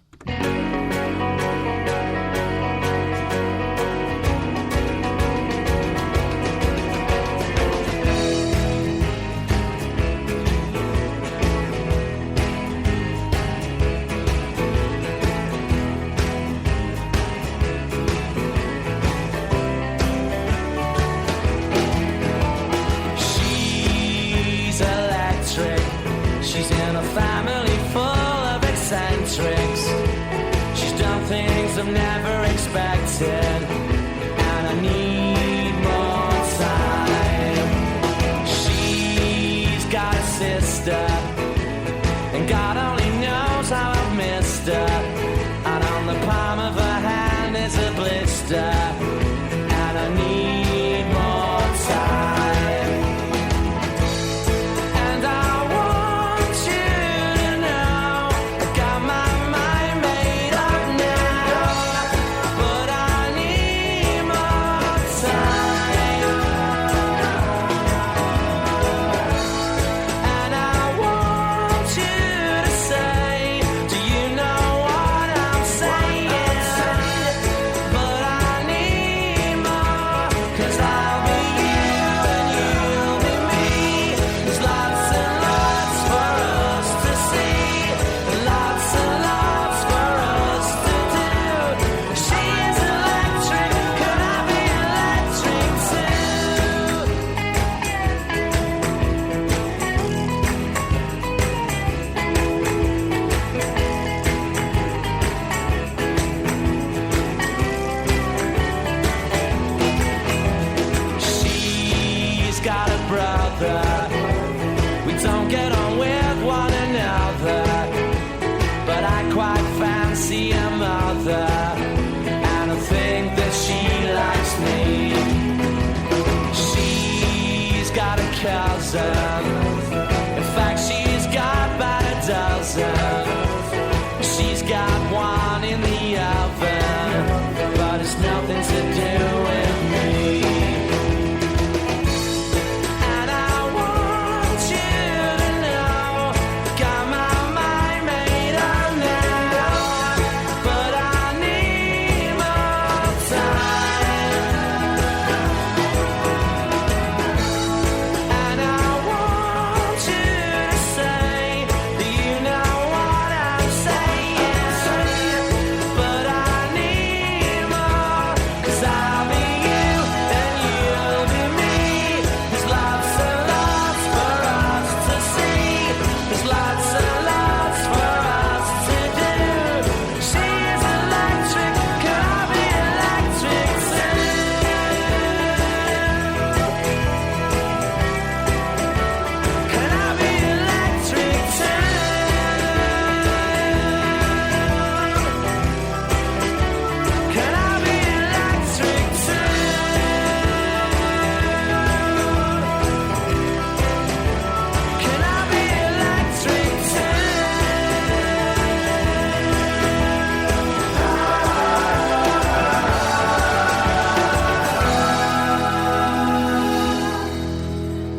She's in a family full of eccentrics. She's done things I've never expected, and I need more time. She's got a sister, and God only knows how I've missed her. And on the palm of her hand is a blister, and I need more time. Need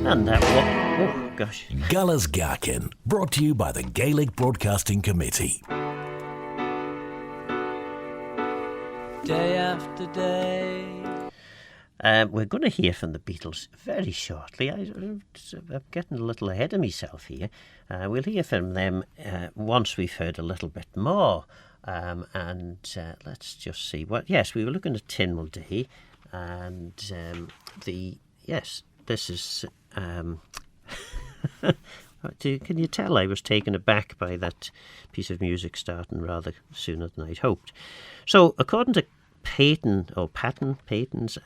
And that was... Oh, gosh. Galas Gaccan, brought to you by the Gaelic Broadcasting Committee. Day after day. We're going to hear from the Beatles very shortly. I'm getting a little ahead of myself here. We'll hear from them once we've heard a little bit more. Let's just see what... Yes, we were looking at Tynwald Day, and this is... Can you tell I was taken aback by that piece of music starting rather sooner than I'd hoped? So, according to Payton's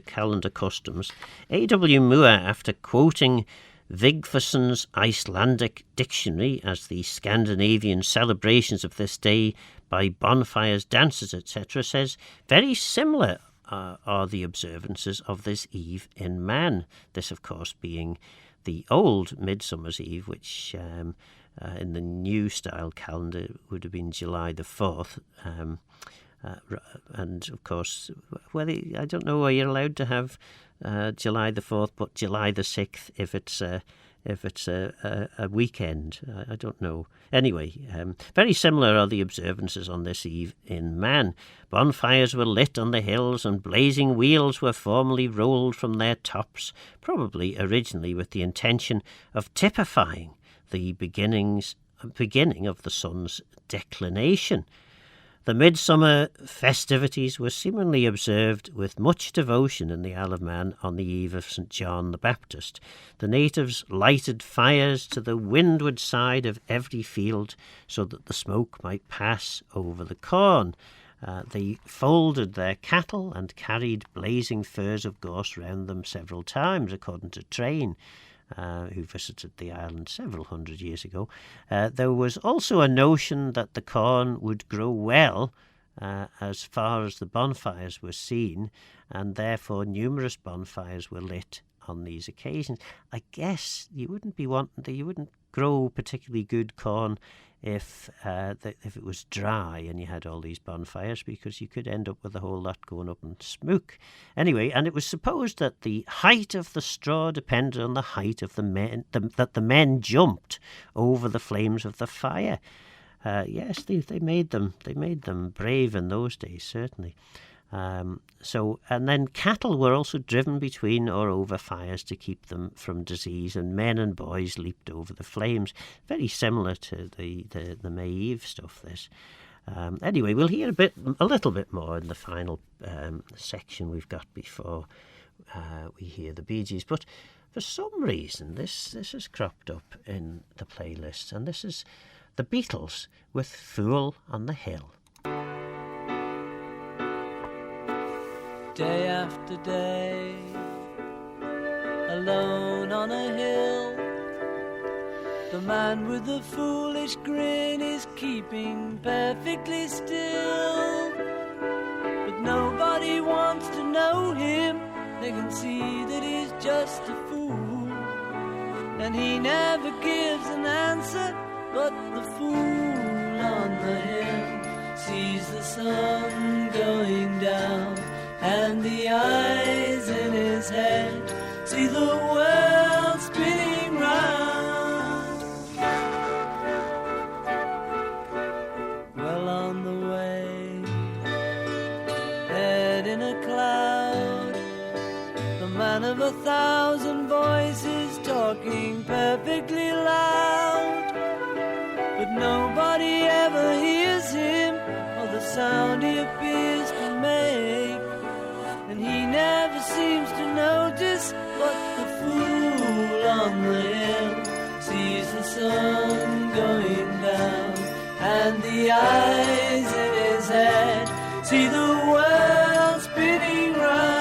calendar customs, A.W. Moore, after quoting Vigfuson's Icelandic dictionary as the Scandinavian celebrations of this day by bonfires, dances, etc., says very similar are the observances of this eve in Man. This, of course, being the old Midsummer's Eve, which in the new style calendar would have been July the 4th. And of course, I don't know why you're allowed to have July the 4th, but July the 6th if it's a weekend. I don't know. Anyway, very similar are the observances on this eve in Man. Bonfires were lit on the hills and blazing wheels were formally rolled from their tops, probably originally with the intention of typifying the beginning of the sun's declination. The midsummer festivities were seemingly observed with much devotion in the Isle of Man on the eve of St. John the Baptist. The natives lighted fires to the windward side of every field so that the smoke might pass over the corn. They folded their cattle and carried blazing furs of gorse round them several times, according to Train, who visited the island several hundred years ago. There was also a notion that the corn would grow well as far as the bonfires were seen, and therefore numerous bonfires were lit on these occasions. I guess you wouldn't grow particularly good corn if it was dry and you had all these bonfires, because you could end up with a whole lot going up in smoke. Anyway, and it was supposed that the height of the straw depended on the height of the men, that the men jumped over the flames of the fire. Yes, they made them brave in those days, certainly. And then cattle were also driven between or over fires to keep them from disease, and men and boys leaped over the flames. Very similar to the May Eve stuff, this. Anyway, we'll hear a little bit more in the final section we've got before we hear the Bee Gees. But for some reason, this has cropped up in the playlist, and this is the Beatles with Fool on the Hill. Day after day, alone on a hill, the man with the foolish grin is keeping perfectly still. But nobody wants to know him, they can see that he's just a fool. And he never gives an answer, but the fool on the hill sees the sun going down, and the eyes in his head see the world spinning round. Well on the way, head in a cloud, the man of 1,000 voices talking perfectly loud. But nobody ever hears him or the sound he appears to make. And he never seems to notice, but the fool on the hill sees the sun going down, and the eyes in his head see the world spinning round.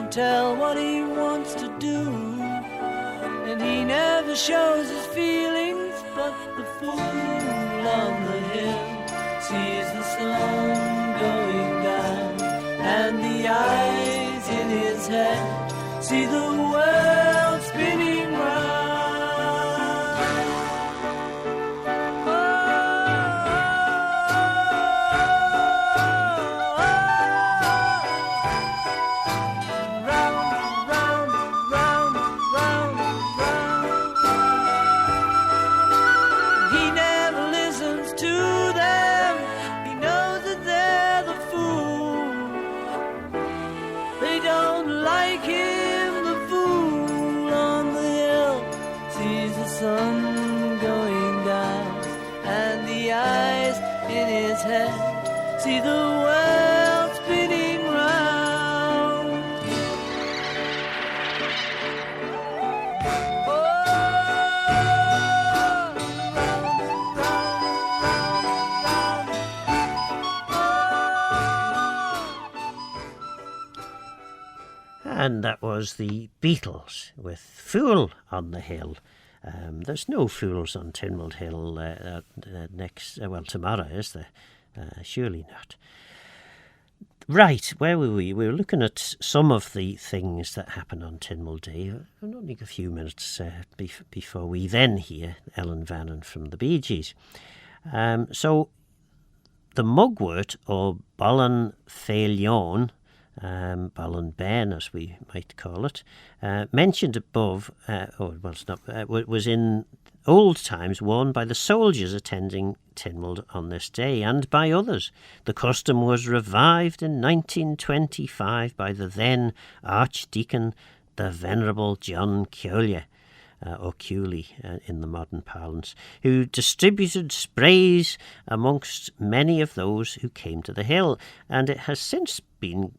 Tell what he wants to do, and he never shows his feelings, but the fool on the hill sees the sun going down, and his head. See the world spinning round. See the world spinning round. And that was the Beatles with Fool on the Hill. There's no Fools on Tynwald Hill tomorrow, is there? Surely not. Right, where were we? We were looking at some of the things that happen on Tynwald Day. Only a few minutes before we then hear Ellen Vannin from the Bee Gees. So, the mugwort, or Bollan Feilion, Bollan Ben, as we might call it, mentioned above, was in old times worn by the soldiers attending Tynwald on this day, and by others. The custom was revived in 1925 by the then Archdeacon, the Venerable John Cooley, or Cooley in the modern parlance, who distributed sprays amongst many of those who came to the hill, and it has since been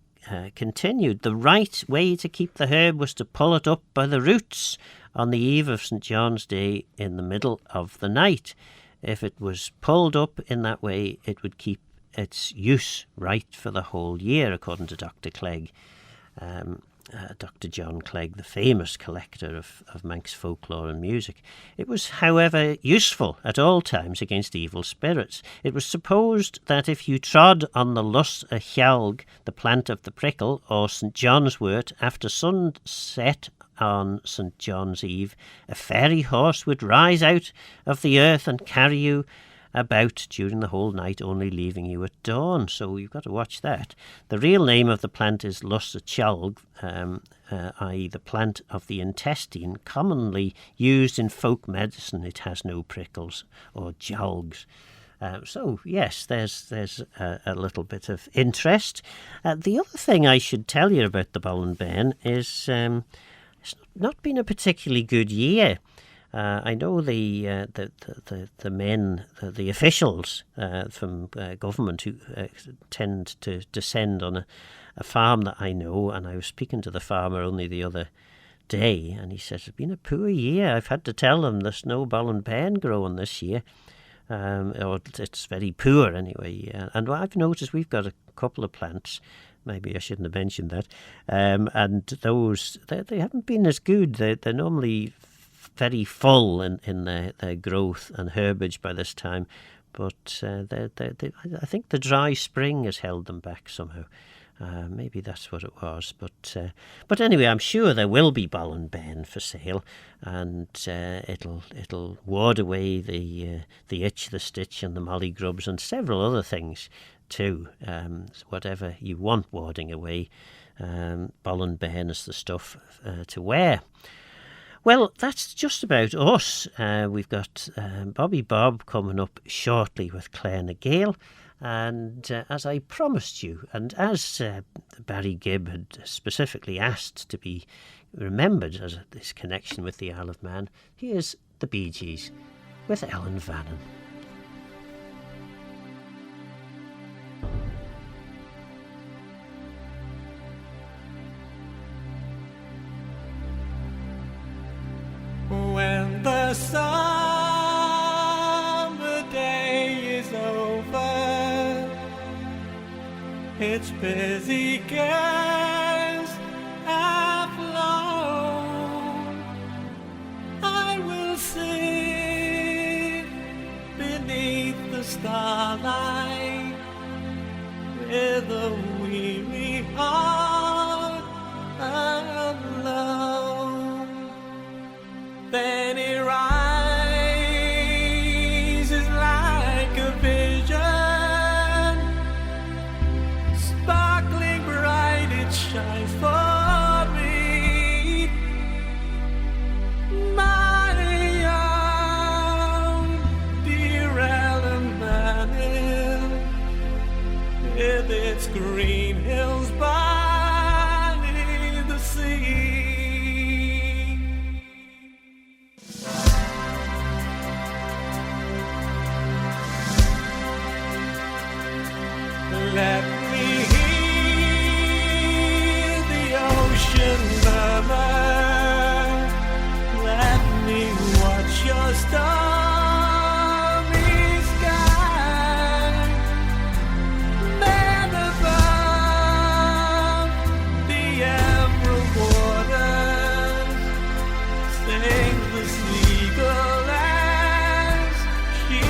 continued. The right way to keep the herb was to pull it up by the roots on the eve of St. John's Day in the middle of the night. If it was pulled up in that way, it would keep its use right for the whole year, according to Dr. Clegg, Dr. John Clegg, the famous collector of Manx folklore and music. It was, however, useful at all times against evil spirits. It was supposed that if you trod on the Lus a Hjalg, the plant of the prickle, or St. John's wort, after sunset on St. John's Eve, a fairy horse would rise out of the earth and carry you about during the whole night, only leaving you at dawn. So you've got to watch that. The real name of the plant is Lus a Hjalg, i.e. the plant of the intestine, commonly used in folk medicine. It has no prickles or jalgs. So, yes, there's a little bit of interest. The other thing I should tell you about the Bollan Ben is it's not been a particularly good year. I know the men, the officials from government who tend to descend on a farm that I know, and I was speaking to the farmer only the other day, and he says, it's been a poor year. I've had to tell them there's no Bollan Ben growing this year. Or it's very poor anyway. And I've noticed we've got a couple of plants. Maybe I shouldn't have mentioned that. And those, they haven't been as good. They're normally very full in their growth and herbage by this time. But I think the dry spring has held them back somehow. Maybe that's what it was. But anyway, I'm sure there will be Bollan Ben for sale, and it'll ward away the itch, the stitch, and the mollygrubs, and several other things too. Whatever you want warding away, Bollan Ben is the stuff to wear. Well, that's just about us. We've got Bobby Bob coming up shortly with Claire Nagale. And as I promised you, and as Barry Gibb had specifically asked to be remembered as this connection with the Isle of Man, here's the Bee Gees with Ellen Vannin. When the summer day is over, its busy cares have flown, I will sit beneath the starlight with a weary heart alone. Then it rises like a vision, sparkling bright it shines for me. My own dear Ellen Mannin, with its green hills by the sea. Let me hear the ocean murmur. Let me watch your starry sky. Then above the emerald waters sings the seagull as she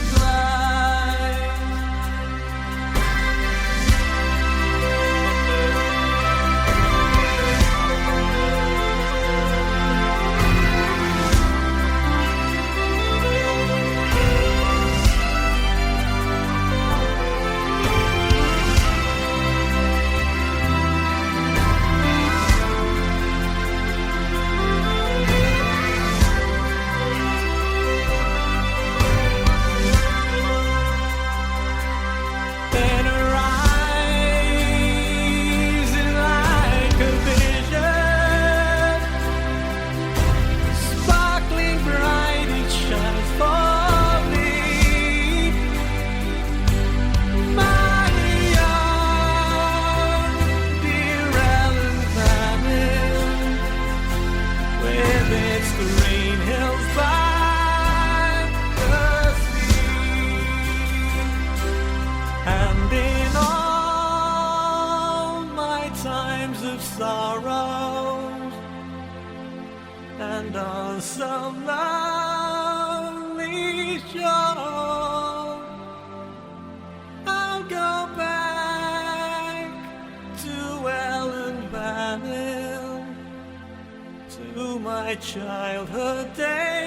flies. Then rising like a vision, sparkling bright it shines for me. My own dear Ellen Mannin, with its green hills by the sea. And in all my times of sorrow, and on some lonely shore, I'll go back to Ellen Mannin, to my childhood days.